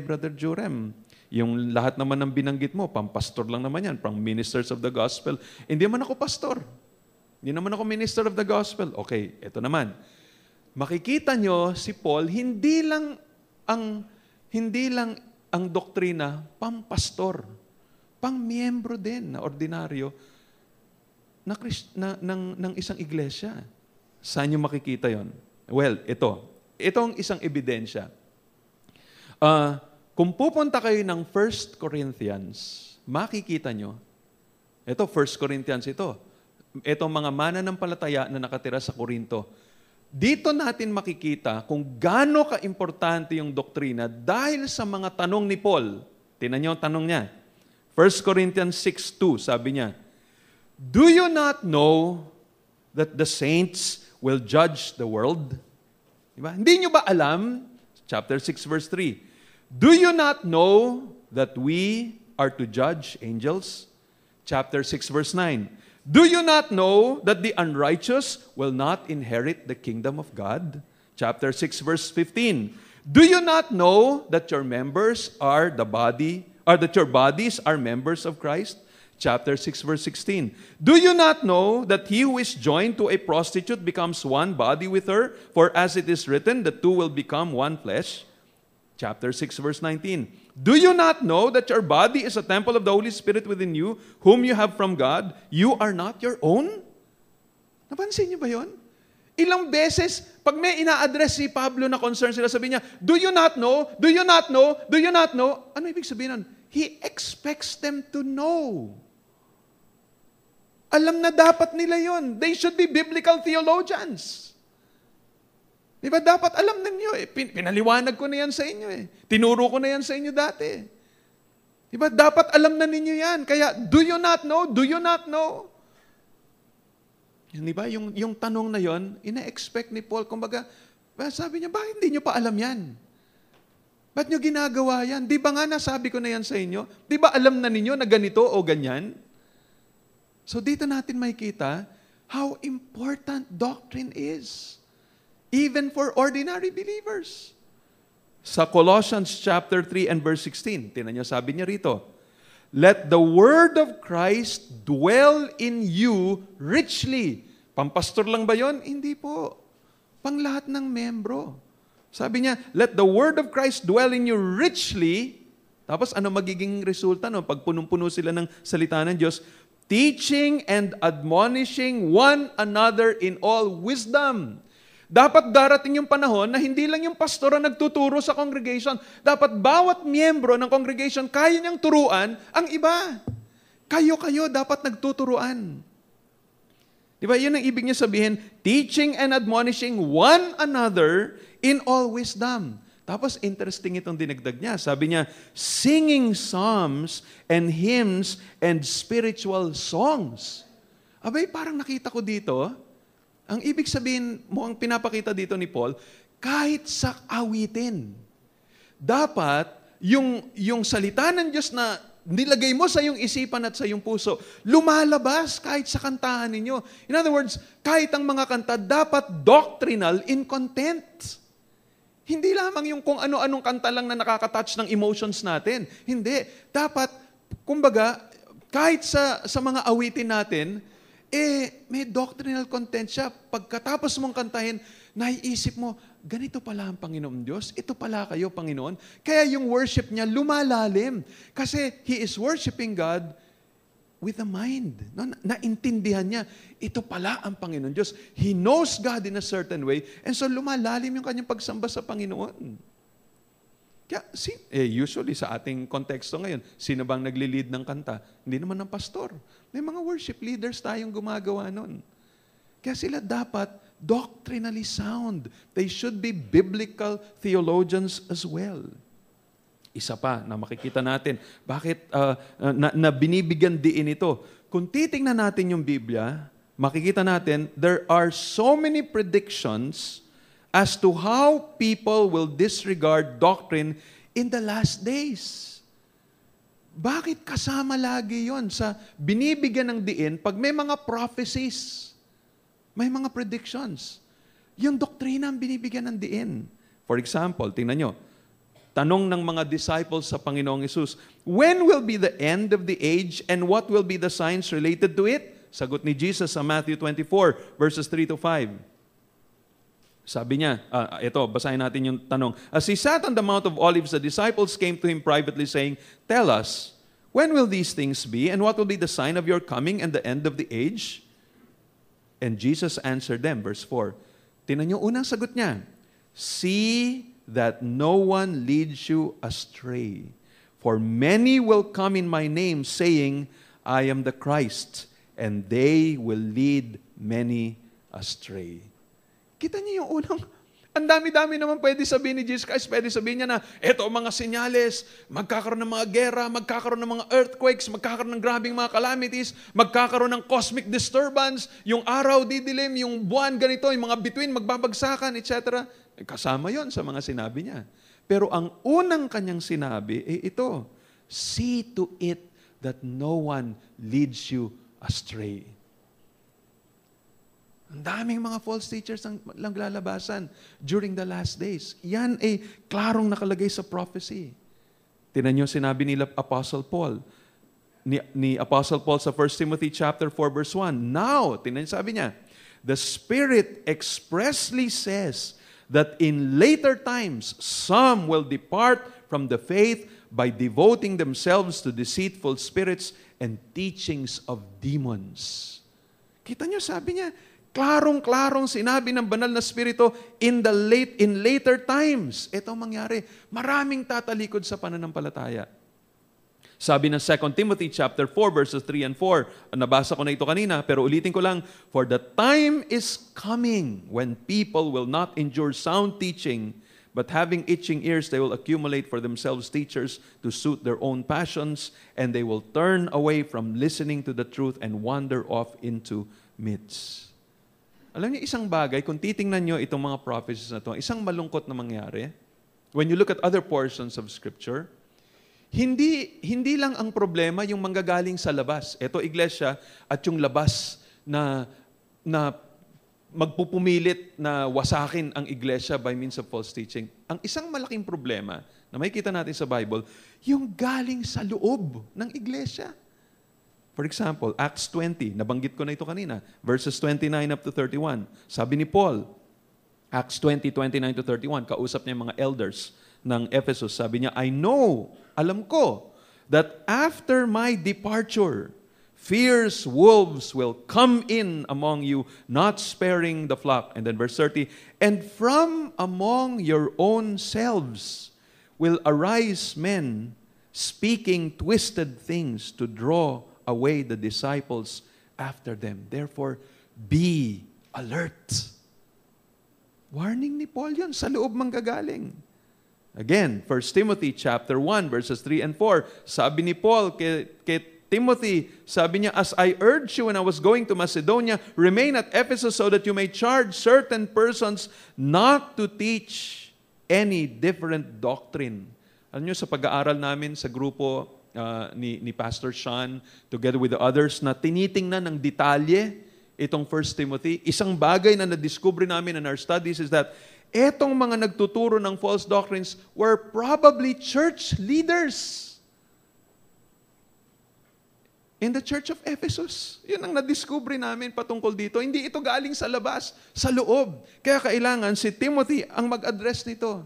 Brother Jurem, yung lahat naman ng binanggit mo, pampastor lang naman yan, pang ministers of the gospel. Hindi naman ako pastor. Hindi naman ako minister of the gospel. Okay, ito naman. Makikita nyo si Paul, hindi lang ang doktrina, pampastor, pang miyembro din na ordinaryo ng isang iglesia. Saan nyo makikita yon? Well, itong isang ebidensya. Kung pupunta kayo ng 1 Corinthians, makikita nyo, ito 1 Corinthians ito, itong mga mananampalataya na nakatira sa Corinto, dito natin makikita kung gaano ka-importante yung doktrina dahil sa mga tanong ni Paul. Tingnan nyo ang tanong niya. 1 Corinthians 6:2, sabi niya, do you not know that the saints will judge the world? Diba? Hindi nyo ba alam? Chapter 6 verse 3. Do you not know that we are to judge angels? Chapter 6 verse 9. Do you not know that the unrighteous will not inherit the kingdom of God? Chapter 6 verse 15. Do you not know that your members are the body, or that your bodies are members of Christ? Chapter 6 verse 16. Do you not know that he who is joined to a prostitute becomes one body with her? For as it is written, the two will become one flesh. Chapter 6 verse 19. Do you not know that your body is a temple of the Holy Spirit within you, whom you have from God? You are not your own? Napansin niyo ba yun? Ilang beses, pag may ina-address si Pablo na concern sila, sabi niya, do you not know? Do you not know? Do you not know? Ano ibig sabihin nun? He expects them to know. Alam na dapat nila yon. They should be biblical theologians. Di ba? Dapat alam ninyo. Pinaliwanag ko na yan sa inyo. Tinuro ko na yan sa inyo dati. Di ba? Dapat alam na ninyo yan. Kaya, do you not know? Do you not know? Di ba? Yung tanong na yon, ina-expect ni Paul. Kumbaga, sabi niya, bakit hindi nyo pa alam yan? Ba't nyo ginagawa yan? Di ba nga nasabi ko na yan sa inyo? Di ba alam na ninyo na ganito o ganyan? So dito natin makikita how important doctrine is. Even for ordinary believers. Sa Colossians chapter 3 and verse 16, tingnan niyo, sabi niya rito, let the word of Christ dwell in you richly. Pampastor lang ba yon? Hindi po. Pang lahat ng membro. Sabi niya, let the word of Christ dwell in you richly. Tapos ano magiging resulta no? Pag punong-puno sila ng salita ng Diyos, teaching and admonishing one another in all wisdom. Dapat darating yung panahon na hindi lang yung pastor ang nagtuturo sa congregation. Dapat bawat miyembro ng congregation kaya niyang turuan ang iba. Kayo dapat nagtuturuan. Di ba? Yun ang ibig niya sabihin, teaching and admonishing one another in all wisdom. Tapos interesting itong dinagdag niya. Sabi niya, singing psalms and hymns and spiritual songs. Abay, parang nakita ko dito, ang ibig sabihin mo, ang pinapakita dito ni Paul, kahit sa awitin. Dapat, yung salita ng Diyos na nilagay mo sa iyong isipan at sa iyong puso, lumalabas kahit sa kantahan ninyo. In other words, kahit ang mga kanta, dapat doctrinal in content. Hindi lamang yung kung ano-anong kanta lang na nakaka-touch ng emotions natin. Hindi. Dapat, kumbaga, kahit sa mga awitin natin, may doctrinal content siya. Pagkatapos mong kantahin, naiisip mo, ganito pala ang Panginoon Diyos. Ito pala kayo, Panginoon. Kaya yung worship niya lumalalim. Kasi He is worshiping God with the mind. No? Naintindihan niya, ito pala ang Panginoon Diyos. He knows God in a certain way, and so lumalalim yung kanyang pagsamba sa Panginoon. Kaya, usually sa ating konteksto ngayon, sino bang nagli-lead ng kanta? Hindi naman ng pastor. May mga worship leaders tayong gumagawa nun. Kaya sila dapat doctrinally sound. They should be biblical theologians as well. Isa pa na makikita natin, bakit na binibigyan diin ito. Kung titingnan natin yung Biblia, makikita natin, there are so many predictions as to how people will disregard doctrine in the last days. Bakit kasama lagi yon sa binibigyan ng diin pag may mga prophecies, may mga predictions? Yung doktrina ang binibigyan ng diin. For example, tingnan nyo, tanong ng mga disciples sa Panginoong Hesus, when will be the end of the age and what will be the signs related to it? Sagot ni Jesus sa Matthew 24, verses 3 to 5. Sabi niya, ito, basahin natin yung tanong. As he sat on the Mount of Olives, the disciples came to him privately saying, tell us, when will these things be and what will be the sign of your coming and the end of the age? And Jesus answered them, verse 4. Tingnan niyo, unang sagot niya, see that no one leads you astray. For many will come in my name, saying, I am the Christ, and they will lead many astray. Kita niyo yung unang, ang dami-dami naman pwede sabihin ni Jesus Christ, pwede sabihin niya na, eto mga senyales, magkakaroon ng mga gera, magkakaroon ng mga earthquakes, magkakaroon ng grabing mga calamities, magkakaroon ng cosmic disturbance, yung araw didilim, yung buwan ganito, yung mga bituin magbabagsakan, etc. Kasama yon sa mga sinabi niya. Pero ang unang kanyang sinabi, ito, see to it that no one leads you astray. Ang daming mga false teachers ang lalabasan during the last days. Yan ay klarong nakalagay sa prophecy. Tingnan niyo sinabi ni Apostle Paul. Ni Apostle Paul sa 1 Timothy chapter 4 verse 1. Now, tingnan niyo sabi niya, the Spirit expressly says that in later times, some will depart from the faith by devoting themselves to deceitful spirits and teachings of demons. Kita niyo, sabi niya, klarong-klarong sinabi ng banal na Espiritu in later times. Ito ang mangyari. Maraming tatalikod sa pananampalataya. Sabi ng 2 Timothy chapter 4 verses 3 and 4. Nabasa ko na ito kanina, pero ulitin ko lang. For the time is coming when people will not endure sound teaching, but having itching ears, they will accumulate for themselves teachers to suit their own passions, and they will turn away from listening to the truth and wander off into myths. Alam niyo, isang bagay, kung titingnan niyo itong mga prophecies na ito, isang malungkot na mangyari, when you look at other portions of Scripture, hindi lang ang problema yung manggagaling sa labas. Ito, iglesia, at yung labas na magpupumilit na wasakin ang iglesia by means of false teaching. Ang isang malaking problema na makikita natin sa Bible, yung galing sa loob ng iglesia. For example, Acts 20, nabanggit ko na ito kanina, verses 29 up to 31. Sabi ni Paul, Acts 20, 29 to 31, kausap niya yung mga elders ng Ephesus. Sabi niya, I know, alam ko, that after my departure, fierce wolves will come in among you, not sparing the flock. And then verse 30, and from among your own selves will arise men speaking twisted things to draw away the disciples after them. Therefore, be alert. Warning ni Paul yun, sa loob manggagaling. Again, 1 Timothy chapter 1, verses 3 and 4, sabi ni Paul kay Timothy, sabi niya, as I urged you when I was going to Macedonia, remain at Ephesus so that you may charge certain persons not to teach any different doctrine. Alam niyo, sa pag-aaral namin sa grupo ni Pastor Sean, together with the others, na tinitingnan ng detalye itong 1 Timothy, isang bagay na nadiscover namin in our studies is that etong mga nagtuturo ng false doctrines were probably church leaders in the church of Ephesus. Yun ang nadiscover namin patungkol dito. Hindi ito galing sa labas, sa loob. Kaya kailangan si Timothy ang mag-address nito.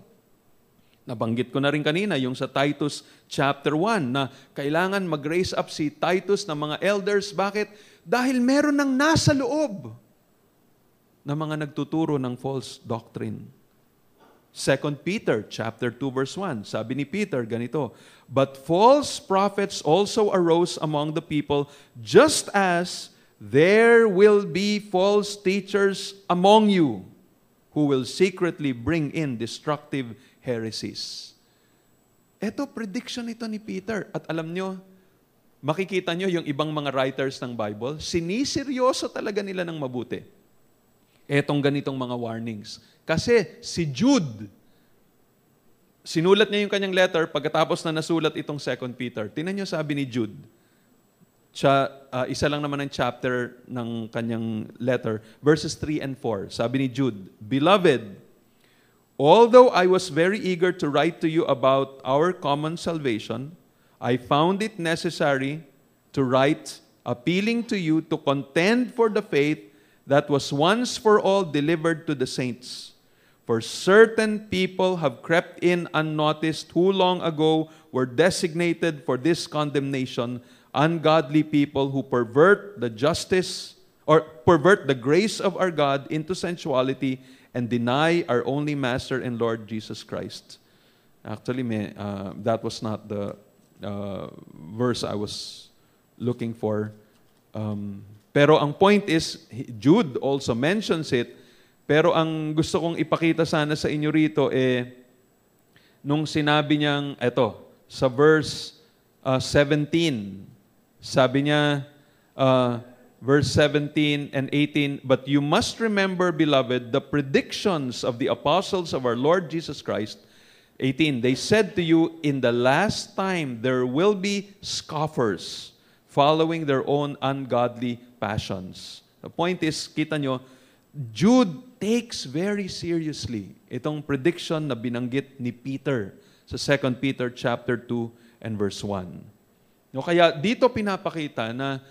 Nabanggit ko na rin kanina yung sa Titus chapter 1 na kailangan mag-raise up si Titus ng mga elders. Bakit? Dahil meron ng nasa loob na mga nagtuturo ng false doctrine. 2 Peter chapter 2 verse 1, sabi ni Peter ganito, but false prophets also arose among the people, just as there will be false teachers among you, who will secretly bring in destructive heresies. Ito, prediction ito ni Peter. At alam nyo, makikita nyo yung ibang mga writers ng Bible, siniseryoso talaga nila ng mabuti etong ganitong mga warnings. Kasi si Jude, sinulat niya yung kanyang letter pagkatapos na nasulat itong 2 Peter. Tingnan niyo sabi ni Jude. Isa lang naman ang chapter ng kanyang letter. Verses 3 and 4. Sabi ni Jude, Beloved, although I was very eager to write to you about our common salvation, I found it necessary to write appealing to you to contend for the faith that was once for all delivered to the saints. For certain people have crept in unnoticed who long ago were designated for this condemnation, ungodly people who pervert the grace of our God into sensuality and deny our only Master and Lord Jesus Christ. Actually, that was not the verse I was looking for. Pero ang point is, Jude also mentions it, pero ang gusto kong ipakita sana sa inyo rito nung sinabi niyang, sa verse 17, sabi niya, verse 17 and 18, but you must remember, beloved, the predictions of the apostles of our Lord Jesus Christ. 18, they said to you, in the last time there will be scoffers, following their own ungodly passions. The point is, kita nyo, Jude takes very seriously itong prediction na binanggit ni Peter sa 2 Peter chapter 2 and verse 1. No, kaya dito pinapakita na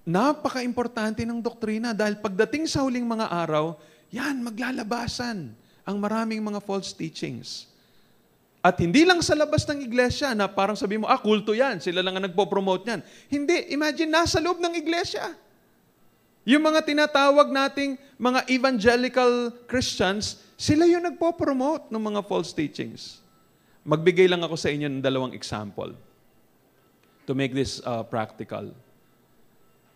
napaka-importante ng doktrina dahil pagdating sa huling mga araw, yan, maglalabasan ang maraming mga false teachings. At hindi lang sa labas ng iglesia na parang sabi mo, kulto yan, sila lang ang nagpo-promote yan. Hindi, imagine, nasa loob ng iglesia. Yung mga tinatawag nating mga evangelical Christians, sila yung nagpo-promote ng mga false teachings. Magbigay lang ako sa inyo ng 2 example. to make this practical.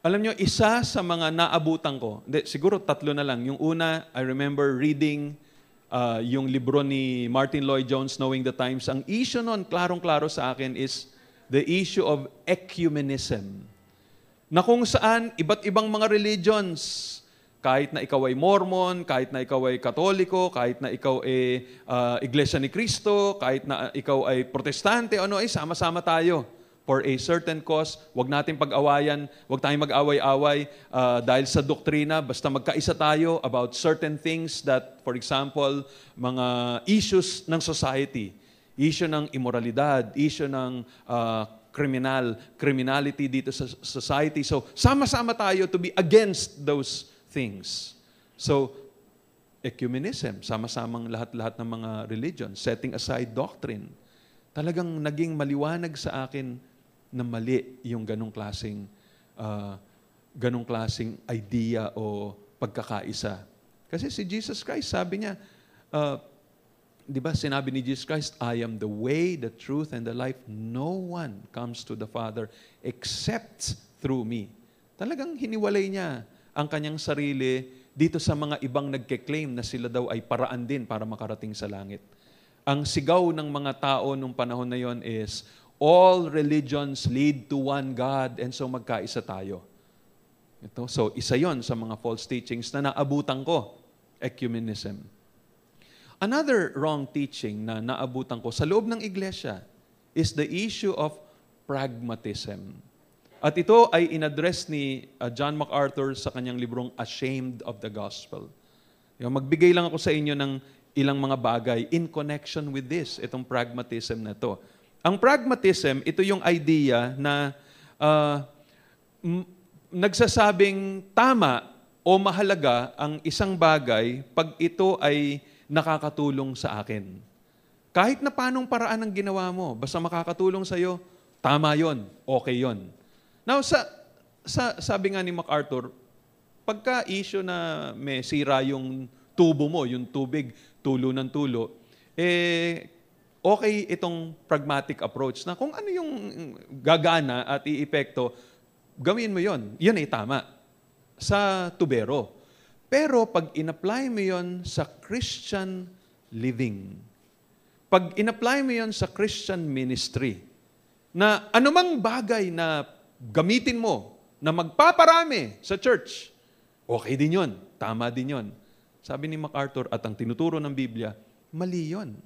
Alam nyo, isa sa mga naabutan ko, siguro 3 na lang. Yung una, I remember reading yung libro ni Martin Lloyd-Jones, Knowing the Times. Ang issue nun, klarong-klaro sa akin, is the issue of ecumenism. Na kung saan, iba't ibang mga religions, kahit na ikaw ay Mormon, kahit na ikaw ay Katoliko, kahit na ikaw ay Iglesia ni Cristo, kahit na ikaw ay Protestante, sama-sama tayo for a certain cause. Huwag natin pag-awayan, huwag tayong mag-away-away dahil sa doktrina, basta magkaisa tayo about certain things that, for example, mga issues ng society, issue ng immoralidad, issue ng criminality dito sa society. So, sama-sama tayo to be against those things. So, ecumenism, sama-samang lahat-lahat ng mga religion, setting aside doctrine. Talagang naging maliwanag sa akin na mali yung ganong klaseng idea o pagkakaisa. Kasi si Jesus Christ, sabi niya, di ba sinabi ni Jesus Christ, I am the way, the truth, and the life. No one comes to the Father except through me. Talagang hiniwalay niya ang kanyang sarili dito sa mga ibang nagke-claim na sila daw ay paraan din para makarating sa langit. Ang sigaw ng mga tao nung panahon na yon is, all religions lead to one God, and so magkaisa tayo. So, isa yon sa mga false teachings na naabutan ko, ecumenism. Another wrong teaching na naabutan ko sa loob ng iglesia is the issue of pragmatism. At ito ay inaddress ni John MacArthur sa kanyang librong Ashamed of the Gospel. Magbigay lang ako sa inyo ng ilang mga bagay in connection with this, itong pragmatism na to. Ang pragmatism, ito yung idea na nagsasabing tama o mahalaga ang isang bagay pag ito ay nakakatulong sa akin. Kahit na paanong paraan ang ginawa mo, basta makakatulong sa'yo, tama yon, okay yon. Now, sabi nga ni MacArthur, pagka issue na may sira yung tubo mo, yung tubig, tulo ng tulo, okay itong pragmatic approach na kung ano yung gagana at iepekto, gawin mo yon. Yun ay tama sa tubero. Pero pag in-apply mo yon sa Christian living, pag in-apply mo yon sa Christian ministry, na anumang bagay na gamitin mo na magpaparami sa church, okay din yon, tama din yon. Sabi ni MacArthur at ang tinuturo ng Biblia, mali yon.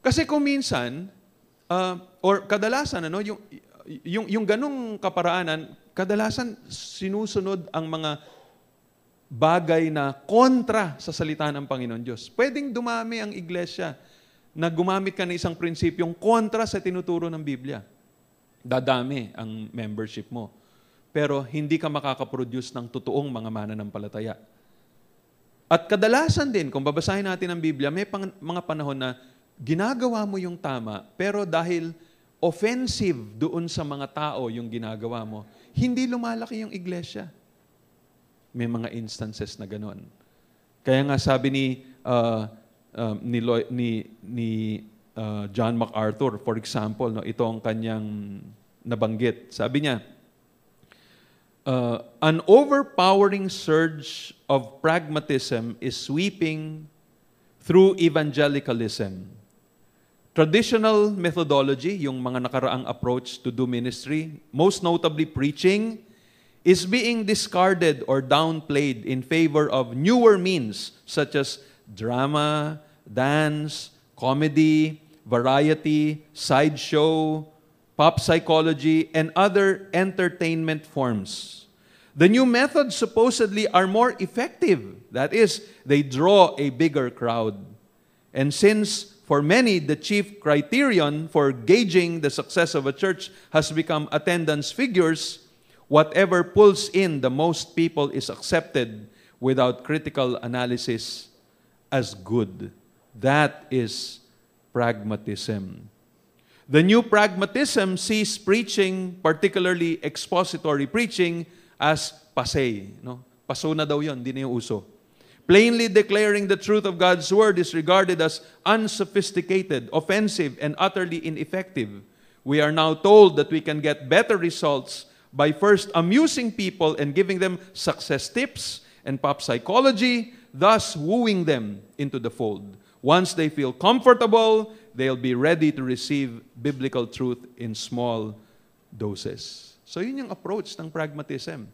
Kasi kung minsan, or kadalasan, yung ganong kaparaanan, kadalasan sinusunod ang mga bagay na kontra sa salita ng Panginoon Diyos. Pwedeng dumami ang iglesia na gumamit ka ng isang prinsipyong kontra sa tinuturo ng Biblia. Dadami ang membership mo. Pero hindi ka makakaproduce ng totoong mga mananampalataya. At kadalasan din, kung babasahin natin ang Biblia, may mga panahon na ginagawa mo yung tama, pero dahil offensive doon sa mga tao yung ginagawa mo, hindi lumalaki yung iglesia. May mga instances na ganoon. Kaya nga sabi ni John MacArthur, for example, ito ang kanyang nabanggit. Sabi niya, an overpowering surge of pragmatism is sweeping through evangelicalism. Traditional methodology, yung mga nakaraang approach to do ministry, most notably preaching, is being discarded or downplayed in favor of newer means such as drama, dance, comedy, variety, sideshow, pop psychology, and other entertainment forms. The new methods supposedly are more effective. That is, they draw a bigger crowd. And since for many, the chief criterion for gauging the success of a church has become attendance figures, whatever pulls in the most people is accepted without critical analysis as good. That is pragmatism. The new pragmatism sees preaching, particularly expository preaching, as passé. Paso na daw yun, hindi na yung uso. Plainly declaring the truth of God's Word is regarded as unsophisticated, offensive, and utterly ineffective. We are now told that we can get better results by first amusing people and giving them success tips and pop psychology, thus wooing them into the fold. Once they feel comfortable, they'll be ready to receive biblical truth in small doses. So yun yung approach ng pragmatism.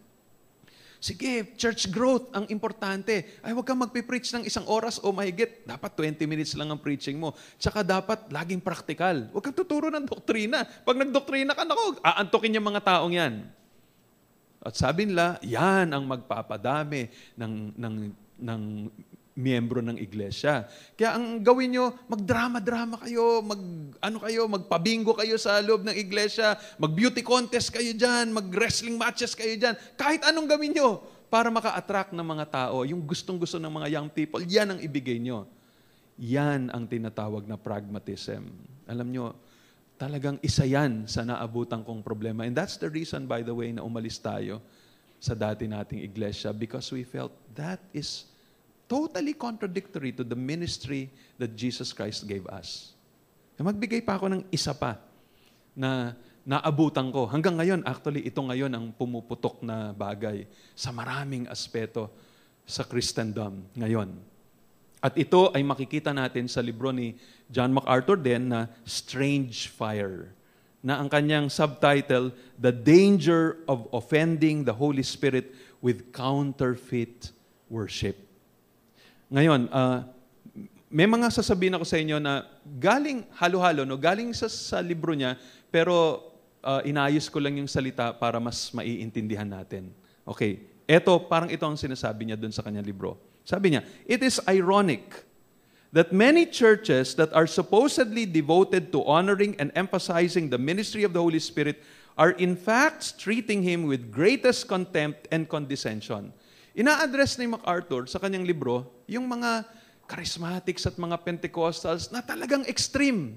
Sige, church growth ang importante. Ay, huwag kang magpipreach ng 1 oras o mahigit. Dapat 20 minutes lang ang preaching mo. Tsaka dapat laging practical. Huwag kang tuturo ng doktrina. Pag nagdoktrina ka, naku, aantukin yung mga taong yan. At sabi nila, yan ang magpapadami ng miyembro ng iglesia. Kaya ang gawin nyo, magdrama-drama kayo, magpabingo kayo sa loob ng iglesia, mag-beauty contest kayo dyan, mag-wrestling matches kayo dyan, kahit anong gawin nyo para maka-attract ng mga tao, yung gustong-gusto ng mga young people, yan ang ibigay nyo. Yan ang tinatawag na pragmatism. Alam nyo, talagang isa yan sa naabutan kong problema. And that's the reason, by the way, na umalis tayo sa dati nating iglesia because we felt that is totally contradictory to the ministry that Jesus Christ gave us. Magbigay pa ako ng isa pa na naabutan ko. Hanggang ngayon, actually, ito ngayon ang pumuputok na bagay sa maraming aspeto sa Christendom ngayon. At ito ay makikita natin sa libro ni John MacArthur din na Strange Fire, na ang kanyang subtitle, The Danger of Offending the Holy Spirit with Counterfeit Worship. Ngayon, may mga sasabihin ako sa inyo na galing halo-halo, no? Galing sa libro niya, pero inayos ko lang yung salita para mas maiintindihan natin. Okay, parang ito ang sinasabi niya dun sa kanyang libro. Sabi niya, it is ironic that many churches that are supposedly devoted to honoring and emphasizing the ministry of the Holy Spirit are in fact treating Him with greatest contempt and condescension. Ina-address ni MacArthur sa kanyang libro yung mga charismatics at mga Pentecostals na talagang extreme.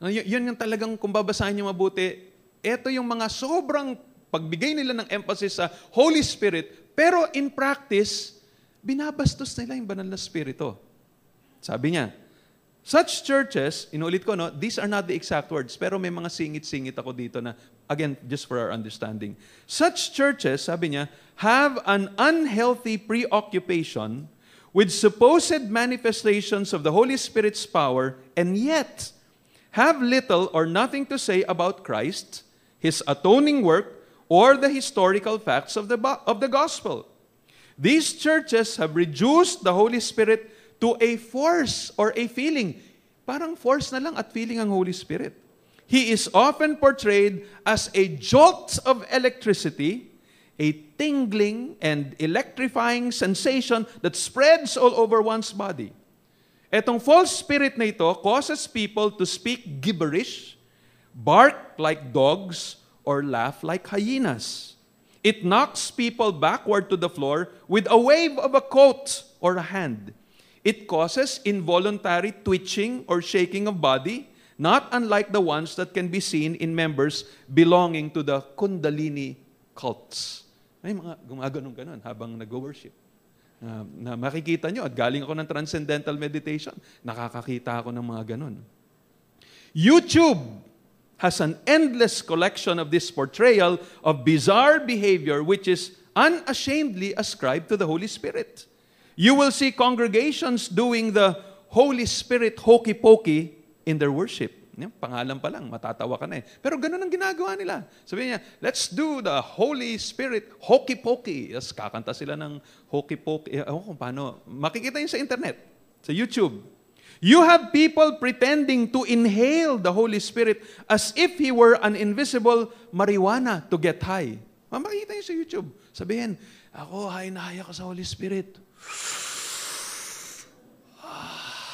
Yun yung talagang, kung babasahin niyo mabuti, ito yung mga sobrang pagbigay nila ng emphasis sa Holy Spirit, pero in practice, binabastos nila yung banal na spirito. Sabi niya, such churches, inulit ko, no, these are not the exact words, pero may mga singit-singit ako dito na, again, just for our understanding. Such churches, sabi niya, have an unhealthy preoccupation with supposed manifestations of the Holy Spirit's power and yet have little or nothing to say about Christ, His atoning work, or the historical facts of the gospel. These churches have reduced the Holy Spirit to a force or a feeling. Parang force na lang at feeling ang Holy Spirit. He is often portrayed as a jolt of electricity, a tingling and electrifying sensation that spreads all over one's body. Etong false spirit na ito causes people to speak gibberish, bark like dogs, or laugh like hyenas. It knocks people backward to the floor with a wave of a coat or a hand. It causes involuntary twitching or shaking of body, not unlike the ones that can be seen in members belonging to the Kundalini cults. May mga gumaganon-ganon habang nag-worship. Na makikita nyo, at galing ako ng transcendental meditation, nakakakita ako ng mga ganon. YouTube has an endless collection of this portrayal of bizarre behavior which is unashamedly ascribed to the Holy Spirit. You will see congregations doing the Holy Spirit hokey-pokey in their worship. Pangalan pa lang, matatawa ka na eh. Pero ganun ang ginagawa nila. Sabi niya, let's do the Holy Spirit hokey-pokey. Yes, kakanta sila ng hokey-pokey. Kung paano. Makikita yun sa internet, sa YouTube. You have people pretending to inhale the Holy Spirit as if He were an invisible marijuana to get high. Makikita niyo sa YouTube. Sabihin, ako, high na high ako sa Holy Spirit.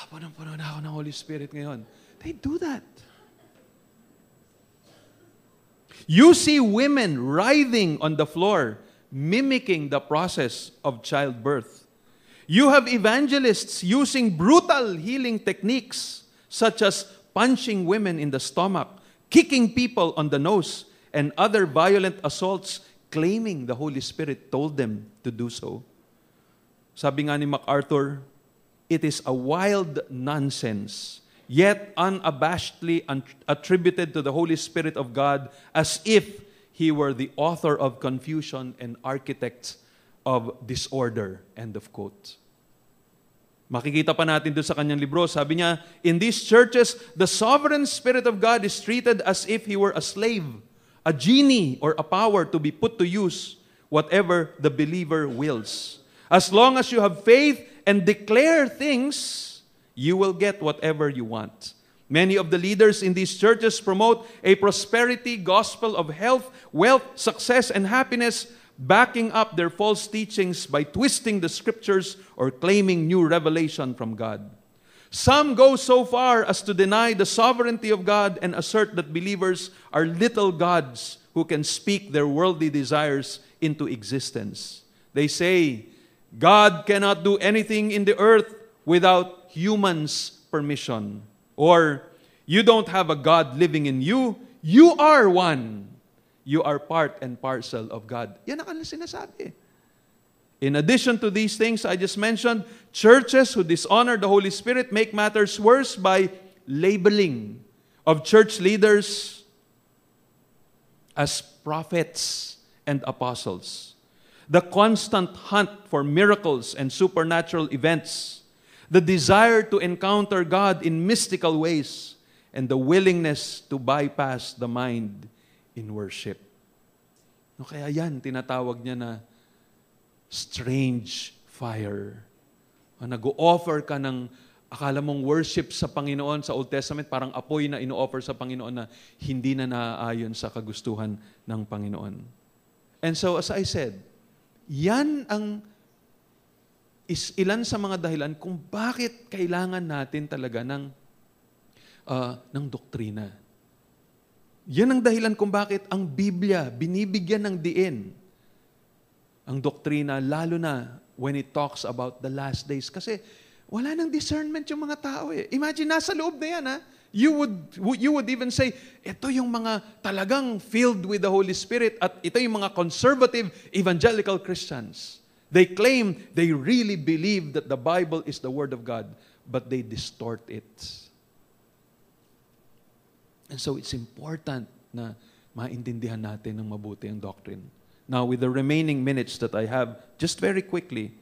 Punong-puno na ako ng Holy Spirit ngayon. They do that. You see women writhing on the floor, mimicking the process of childbirth. You have evangelists using brutal healing techniques, such as punching women in the stomach, kicking people on the nose, and other violent assaults, claiming the Holy Spirit told them to do so. Sabi nga ni MacArthur, it is a wild nonsense yet unabashedly attributed to the Holy Spirit of God as if He were the author of confusion and architect of disorder. End of quote. Makikita pa natin doon sa kanyang libro, sabi niya, in these churches, the sovereign Spirit of God is treated as if He were a slave, a genie, or a power to be put to use whatever the believer wills. As long as you have faith and declare things, you will get whatever you want. Many of the leaders in these churches promote a prosperity gospel of health, wealth, success, and happiness, backing up their false teachings by twisting the scriptures or claiming new revelation from God. Some go so far as to deny the sovereignty of God and assert that believers are little gods who can speak their worldly desires into existence. They say, God cannot do anything in the earth without humans' permission. Or, you don't have a God living in you, you are one. You are part and parcel of God. Yan ang kanilang sinasabi. In addition to these things I just mentioned, churches who dishonor the Holy Spirit make matters worse by labeling of church leaders as prophets and apostles. The constant hunt for miracles and supernatural events, the desire to encounter God in mystical ways, and the willingness to bypass the mind in worship. No, kaya yan, tinatawag niya na strange fire. Nag-o-offer ka ng akala mong worship sa Panginoon sa Old Testament, parang apoy na ino-offer sa Panginoon na hindi na naaayon sa kagustuhan ng Panginoon. And so, as I said, yan ang ilan sa mga dahilan kung bakit kailangan natin talaga ng doktrina. Yan ang dahilan kung bakit ang Biblia binibigyan ng diin ang doktrina, lalo na when it talks about the last days. Kasi wala nang discernment yung mga tao eh. Imagine, nasa loob na yan ha. You would even say, ito yung mga talagang filled with the Holy Spirit at ito yung mga conservative evangelical Christians. They claim they really believe that the Bible is the Word of God, but they distort it. And so it's important na maintindihan natin ng mabuti ang doctrine. Now, with the remaining minutes that I have, just very quickly,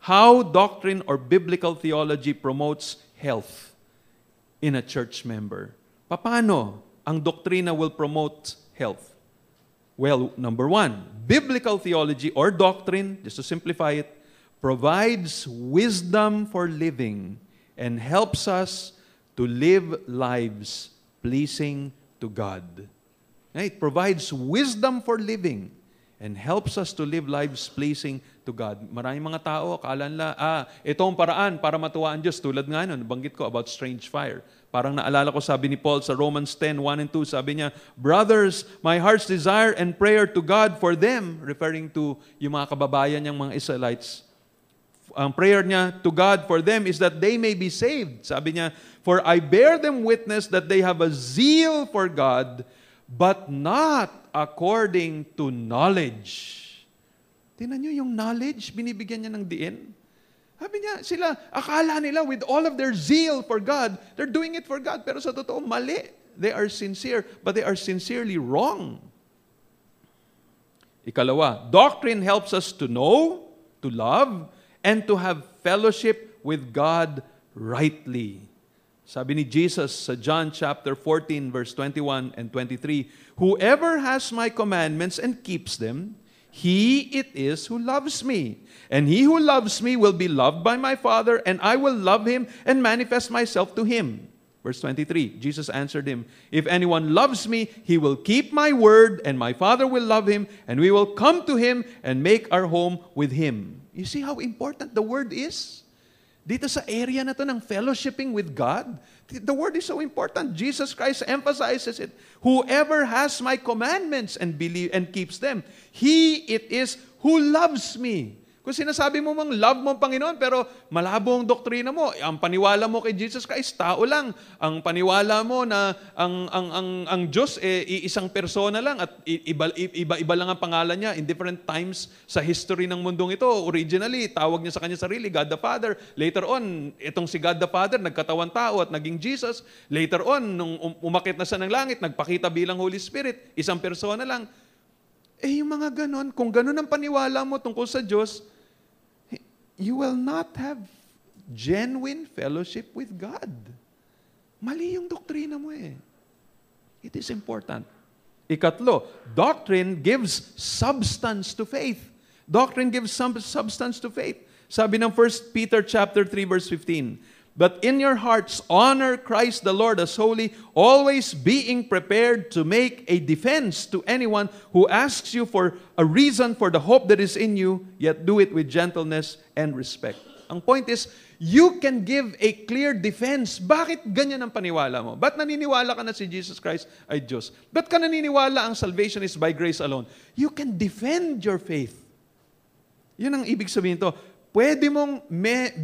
how doctrine or biblical theology promotes health in a church member. Paano ang doktrina will promote health? Well, number one, biblical theology or doctrine, just to simplify it, provides wisdom for living and helps us to live lives pleasing to God. It provides wisdom for living and helps us to live lives pleasing to God. Maraming mga tao, akala nila, ito ang paraan para matuwa ang Diyos. Tulad nga nun, banggit ko about strange fire. Parang naalala ko, sabi ni Paul sa Romans 10:1 and 2, sabi niya, brothers, my heart's desire and prayer to God for them, referring to yung mga kababayan niyang mga Israelites, ang prayer niya to God for them is that they may be saved. Sabi niya, for I bear them witness that they have a zeal for God, but not according to knowledge. Tingnan niyo yung knowledge, binibigyan niya ng diin. Sabi niya, sila, akala nila with all of their zeal for God, they're doing it for God. Pero sa totoo, mali. They are sincere, but they are sincerely wrong. Ikalawa, doctrine helps us to know, to love, and to have fellowship with God rightly. Sabi ni Jesus sa John chapter 14, verse 21 and 23, whoever has my commandments and keeps them, he it is who loves me. And he who loves me will be loved by my Father, and I will love him and manifest myself to him. Verse 23, Jesus answered him, if anyone loves me, he will keep my word, and my Father will love him, and we will come to him and make our home with him. You see how important the word is? Dito sa area na to ng fellowshipping with God, the word is so important. Jesus Christ emphasizes it. Whoever has my commandments and keeps them, he it is who loves me. Kung sinasabi mo mang love mo ang Panginoon, pero malabo ang doktrina mo, ang paniwala mo kay Jesus Christ, tao lang. Ang paniwala mo na ang Diyos isang persona lang at iba-iba lang ang pangalan niya in different times sa history ng mundong ito. Originally, tawag niya sa kanya sarili, God the Father. Later on, itong si God the Father, nagkatawan tao at naging Jesus. Later on, nung umakit na siya ng langit, nagpakita bilang Holy Spirit, isang persona lang. Yung mga ganon, kung ganon ang paniwala mo tungkol sa Diyos, you will not have genuine fellowship with God. Mali yung doktrina mo eh. It is important. Ikatlo, doctrine gives substance to faith. Doctrine gives substance to faith. Sabi ng 1 Peter chapter 3 verse 15, but in your hearts honor Christ the Lord as holy, always being prepared to make a defense to anyone who asks you for a reason for the hope that is in you, yet do it with gentleness and respect. Ang point is, you can give a clear defense. Bakit ganyan ang paniwala mo? Ba't naniniwala ka na si Jesus Christ ay Diyos? Ba't ka naniniwala ang salvation is by grace alone? You can defend your faith. Yun ang ibig sabihin to. Pwede mong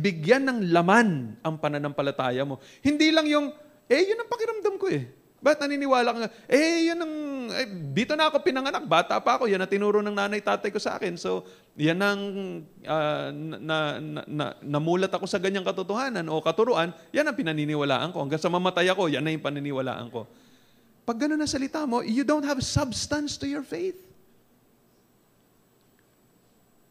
bigyan ng laman ang pananampalataya mo. Hindi lang yung, yun ang pakiramdam ko eh. Ba't naniniwala ka nga? Dito na ako pinanganak, bata pa ako, yan ang tinuro ng nanay tatay ko sa akin. So, yan ang namulat ako sa ganyang katotohanan o katuruan, yan ang pinaniniwalaan ko. Hanggang sa mamatay ako, yan na yung paniniwalaan ko. Pag gano'n na salita mo, you don't have substance to your faith.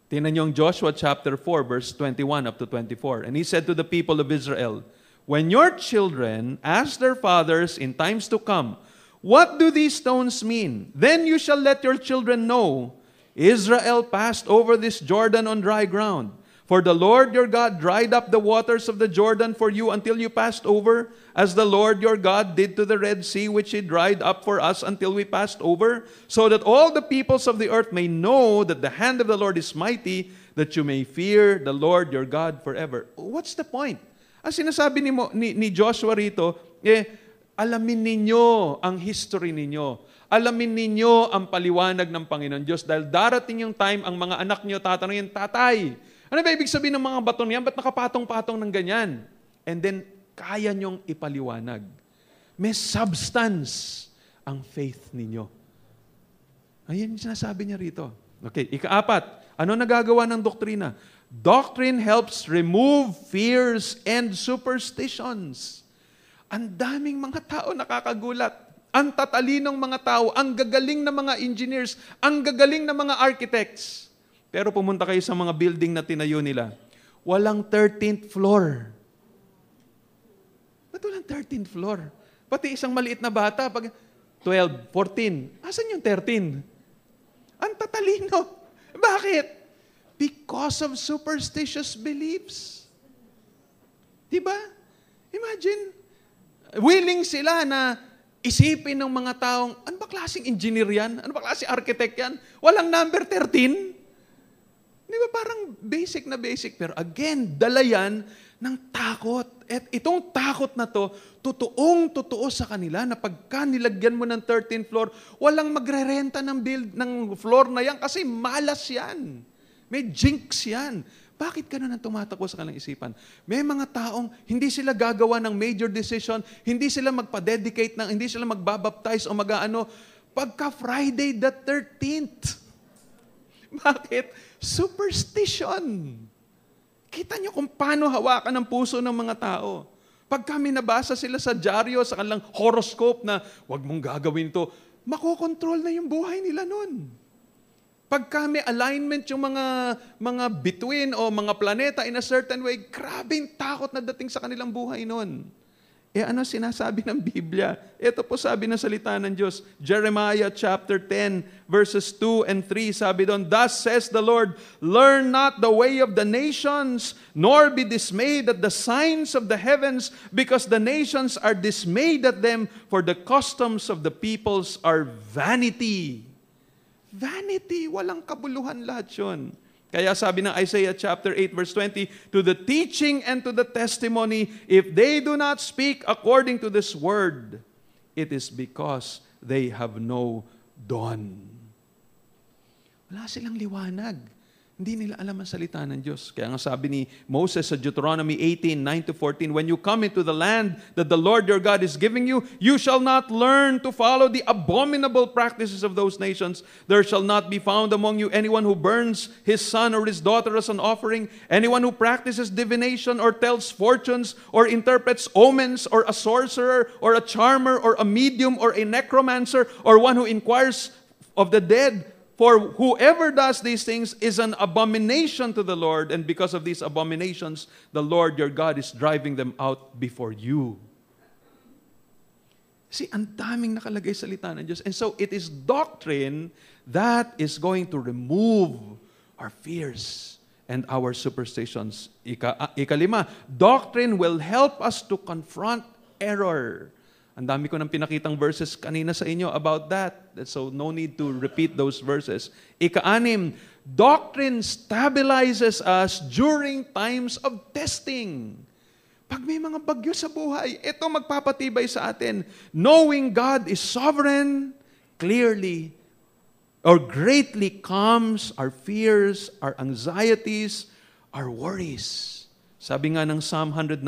Tingnan niyo ang Joshua chapter 4, verse 21 up to 24. And he said to the people of Israel, when your children ask their fathers in times to come, what do these stones mean? Then you shall let your children know, Israel passed over this Jordan on dry ground. For the Lord your God dried up the waters of the Jordan for you until you passed over, as the Lord your God did to the Red Sea, which He dried up for us until we passed over, so that all the peoples of the earth may know that the hand of the Lord is mighty, that you may fear the Lord your God forever. What's the point? Ang sinasabi ni Joshua rito, alamin ninyo ang history ninyo. Alamin ninyo ang paliwanag ng Panginoon Diyos. Dahil darating yung time, ang mga anak nyo tatanungin, tatay, ano ba ibig sabihin ng mga bato niyan? Ba't nakapatong-patong ng ganyan? And then, kaya nyong ipaliwanag. May substance ang faith ninyo. Ayan yung sinasabi niya rito. Okay, ikaapat, ano nagagawa ng doktrina? Doctrine helps remove fears and superstitions. Ang daming mga tao nakakagulat. Ang tatalinong mga tao, ang gagaling na mga engineers, ang gagaling na mga architects. Pero pumunta kayo sa mga building na tinayo nila. Walang 13th floor. Ba't walang 13th floor? Pati isang maliit na bata, pag 12, 14, asan yung 13? Ang tatalino. Bakit? Because of superstitious beliefs. Diba? Imagine, willing sila na isipin ng mga taong, ano ba klaseng engineer yan? Ano ba klaseng architect yan? Walang number 13? Di ba parang basic na basic? Pero again, dala yan ng takot. At itong takot na to, totoong-totoo sa kanila na pagka nilagyan mo ng 13th floor, walang magre-renta ng floor na yan kasi malas yan. May jinx yan. Bakit ganun ang tumatakbo sa kanilang isipan? May mga taong hindi sila gagawa ng major decision, hindi sila magpa-dedicate, hindi sila magbabaptize o mag-ano, pagka Friday the 13th. Bakit? Superstition. Kita nyo kung paano hawakan ang puso ng mga tao. Pag kami nabasa sila sa dyaryo, sa kanilang horoscope na, huwag mong gagawin ito, makokontrol na yung buhay nila nun. Pag kami alignment yung mga bituin o mga planeta in a certain way, grabe yung takot na dating sa kanilang buhay nun. Ano sinasabi ng Biblia? Ito po sabi ng salita ng Diyos. Jeremiah chapter 10, verses 2 and 3, sabi doon, thus says the Lord, learn not the way of the nations, nor be dismayed at the signs of the heavens, because the nations are dismayed at them, for the customs of the peoples are vanity. Vanity, walang kabuluhan lahat yun. Kaya sabi ng Isaiah chapter 8 verse 20, to the teaching and to the testimony, if they do not speak according to this word, it is because they have no dawn. Wala silang liwanag. Hindi nila alam ang salita ng Diyos. Kaya nga sabi ni Moses sa Deuteronomy 18:9-14, when you come into the land that the Lord your God is giving you, you shall not learn to follow the abominable practices of those nations. There shall not be found among you anyone who burns his son or his daughter as an offering, anyone who practices divination or tells fortunes or interprets omens, or a sorcerer or a charmer or a medium or a necromancer or one who inquires of the dead. For whoever does these things is an abomination to the Lord, and because of these abominations, the Lord your God is driving them out before you. See, ang daming nakalagay sa salita ng Diyos. And so, it is doctrine that is going to remove our fears and our superstitions. Ikalima, doctrine will help us to confront error. Ang dami ko nang pinakitang verses kanina sa inyo about that. So no need to repeat those verses. Ika-anim, doctrine stabilizes us during times of testing. Pag may mga bagyo sa buhay, ito magpapatibay sa atin. Knowing God is sovereign, clearly or greatly calms our fears, our anxieties, our worries. Sabi nga ng Psalm 119,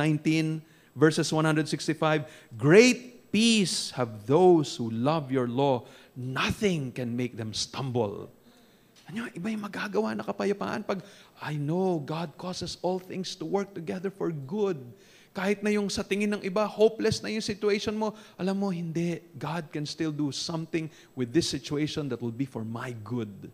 verses 165, great peace have those who love your law. Nothing can make them stumble. Ano, iba yung magagawa na kapayapaan pag, I know God causes all things to work together for good. Kahit na yung sa tingin ng iba, hopeless na yung situation mo, alam mo, hindi. God can still do something with this situation that will be for my good.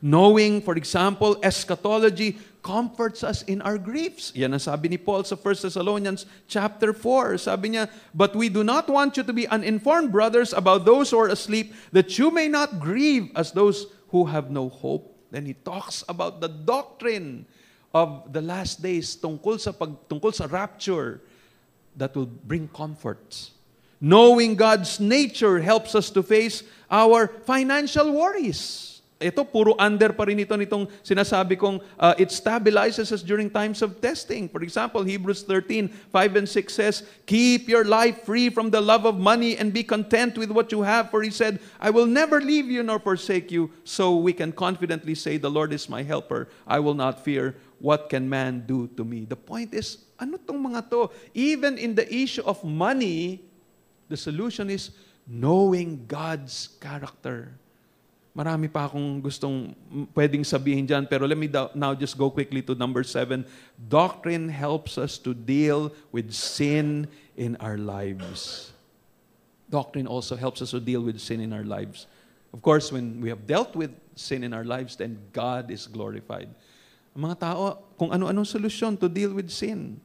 Knowing, for example, eschatology comforts us in our griefs. Yan ang sabi ni Paul sa 1 Thessalonians chapter 4. Sabi niya, but we do not want you to be uninformed, brothers, about those who are asleep, that you may not grieve as those who have no hope. Then he talks about the doctrine of the last days tungkol sa rapture that will bring comfort. Knowing God's nature helps us to face our financial worries. Ito, puro under pa rin nitong sinasabi kong it stabilizes us during times of testing. For example, Hebrews 13:5 and 6 says, keep your life free from the love of money and be content with what you have. For he said, I will never leave you nor forsake you. So we can confidently say, the Lord is my helper. I will not fear. What can man do to me? The point is, ano tong mga to? Even in the issue of money, the solution is knowing God's character. Marami pa akong gustong pwedeng sabihin dyan, pero let me now just go quickly to number 7. Doctrine helps us to deal with sin in our lives. Doctrine also helps us to deal with sin in our lives. Of course, when we have dealt with sin in our lives, then God is glorified. Ang mga tao, kung ano-anong solusyon to deal with sin.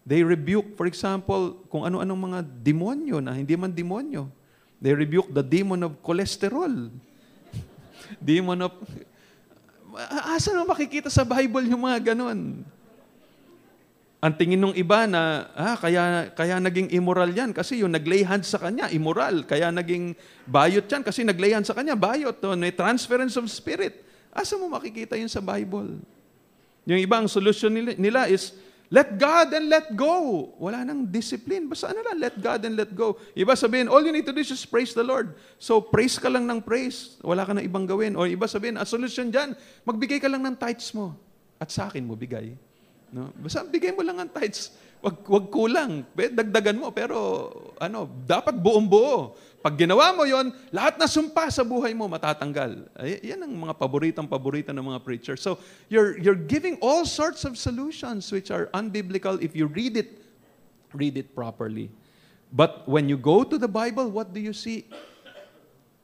They rebuke, for example, kung ano-anong mga demonyo na hindi man demonyo. They rebuke the demon of cholesterol. Demon of... Asa na makikita sa Bible yung mga ganon? Ang tingin ng iba na, kaya naging immoral yan kasi yung naglay hands sa kanya, immoral. Kaya naging bayot yan kasi naglay hands sa kanya, bayot. May transference of spirit. Asa mo makikita yun sa Bible? Yung ibang solution nila is, let God and let go. Wala nang discipline. Basta let God and let go. Iba sabihin, all you need to do is just praise the Lord. So, praise ka lang ng praise. Wala ka na ibang gawin. O iba sabihin, a solution dyan, magbigay ka lang ng tithes mo. At sa akin mo bigay. No? Basta bigay mo lang ang tithes. Wag kulang. Dagdagan mo. Pero, dapat buong-buo. Pag ginawa mo yon, lahat na sumpa sa buhay mo matatanggal. Yan ang mga paborito ng mga preachers. So, you're giving all sorts of solutions which are unbiblical if you read it properly. But when you go to the Bible, what do you see?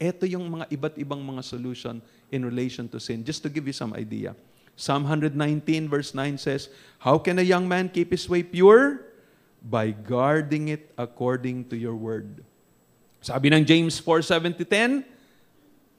Ito yung mga iba't ibang mga solution in relation to sin. Just to give you some idea. Psalm 119 verse 9 says, how can a young man keep his way pure? By guarding it according to your word. Sabi ng James 4:7-10,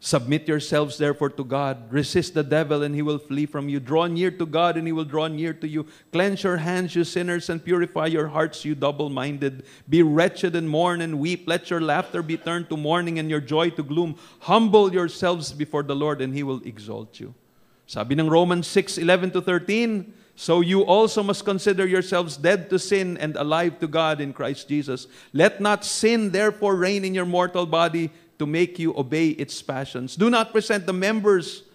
submit yourselves therefore to God. Resist the devil and he will flee from you. Draw near to God and he will draw near to you. Cleanse your hands, you sinners, and purify your hearts, you double-minded. Be wretched and mourn and weep. Let your laughter be turned to mourning and your joy to gloom. Humble yourselves before the Lord and he will exalt you. Sabi ng Romans 6:11-13, so you also must consider yourselves dead to sin and alive to God in Christ Jesus. Let not sin therefore reign in your mortal body to make you obey its passions. Do not present the members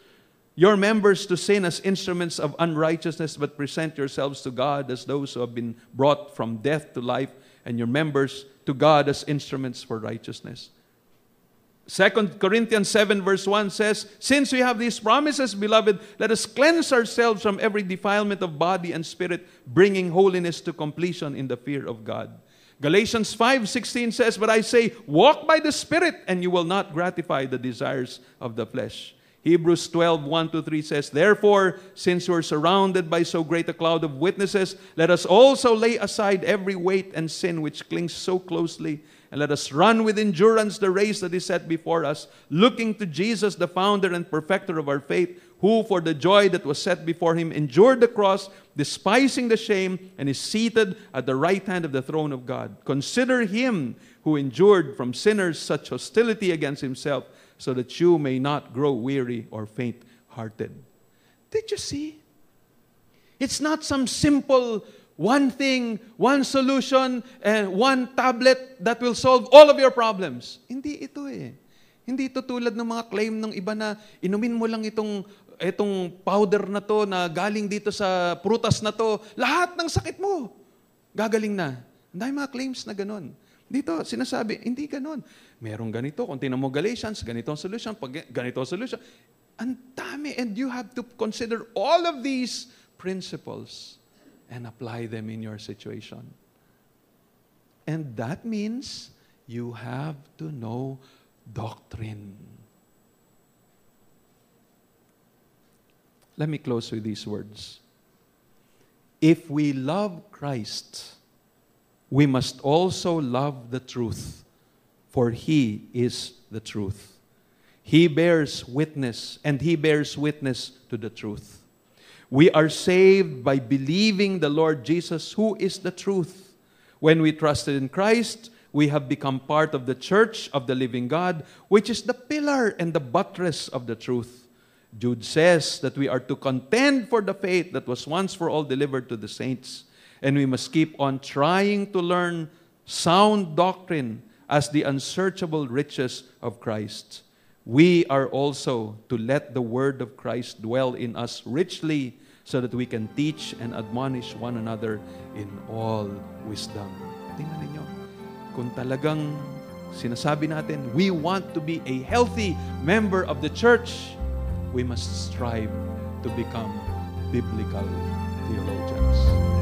your members to sin as instruments of unrighteousness, but present yourselves to God as those who have been brought from death to life, and your members to God as instruments for righteousness. 2 Corinthians 7 verse 1 says, since we have these promises, beloved, let us cleanse ourselves from every defilement of body and spirit, bringing holiness to completion in the fear of God. Galatians 5:16 says, but I say, walk by the Spirit, and you will not gratify the desires of the flesh. Hebrews 12:1-3 says, therefore, since we are surrounded by so great a cloud of witnesses, let us also lay aside every weight and sin which clings so closely, and let us run with endurance the race that is set before us, looking to Jesus, the founder and perfecter of our faith, who for the joy that was set before him endured the cross, despising the shame, and is seated at the right hand of the throne of God. Consider him who endured from sinners such hostility against himself, so that you may not grow weary or faint-hearted. Did you see? It's not some simple one thing, one solution, and one tablet that will solve all of your problems. Hindi ito eh. Hindi ito tulad ng mga claim ng iba na inumin mo lang itong powder na to na galing dito sa prutas na to, lahat ng sakit mo gagaling na. Ang dami mga claims na ganun. Dito, sinasabi, hindi ganun. Merong ganito, kung tingnan mo Galatians, ganito ang solution, ganito ang solution. Ang dami, and you have to consider all of these principles and apply them in your situation. And that means you have to know doctrine. Let me close with these words. If we love Christ, we must also love the truth, for He is the truth. He bears witness, and He bears witness to the truth. We are saved by believing the Lord Jesus, who is the truth. When we trusted in Christ, we have become part of the church of the living God, which is the pillar and the buttress of the truth. Jude says that we are to contend for the faith that was once for all delivered to the saints. And we must keep on trying to learn sound doctrine as the unsearchable riches of Christ. We are also to let the word of Christ dwell in us richly so that we can teach and admonish one another in all wisdom. Tingnan ninyo, kung talagang sinasabi natin, we want to be a healthy member of the church, we must strive to become biblical theologians.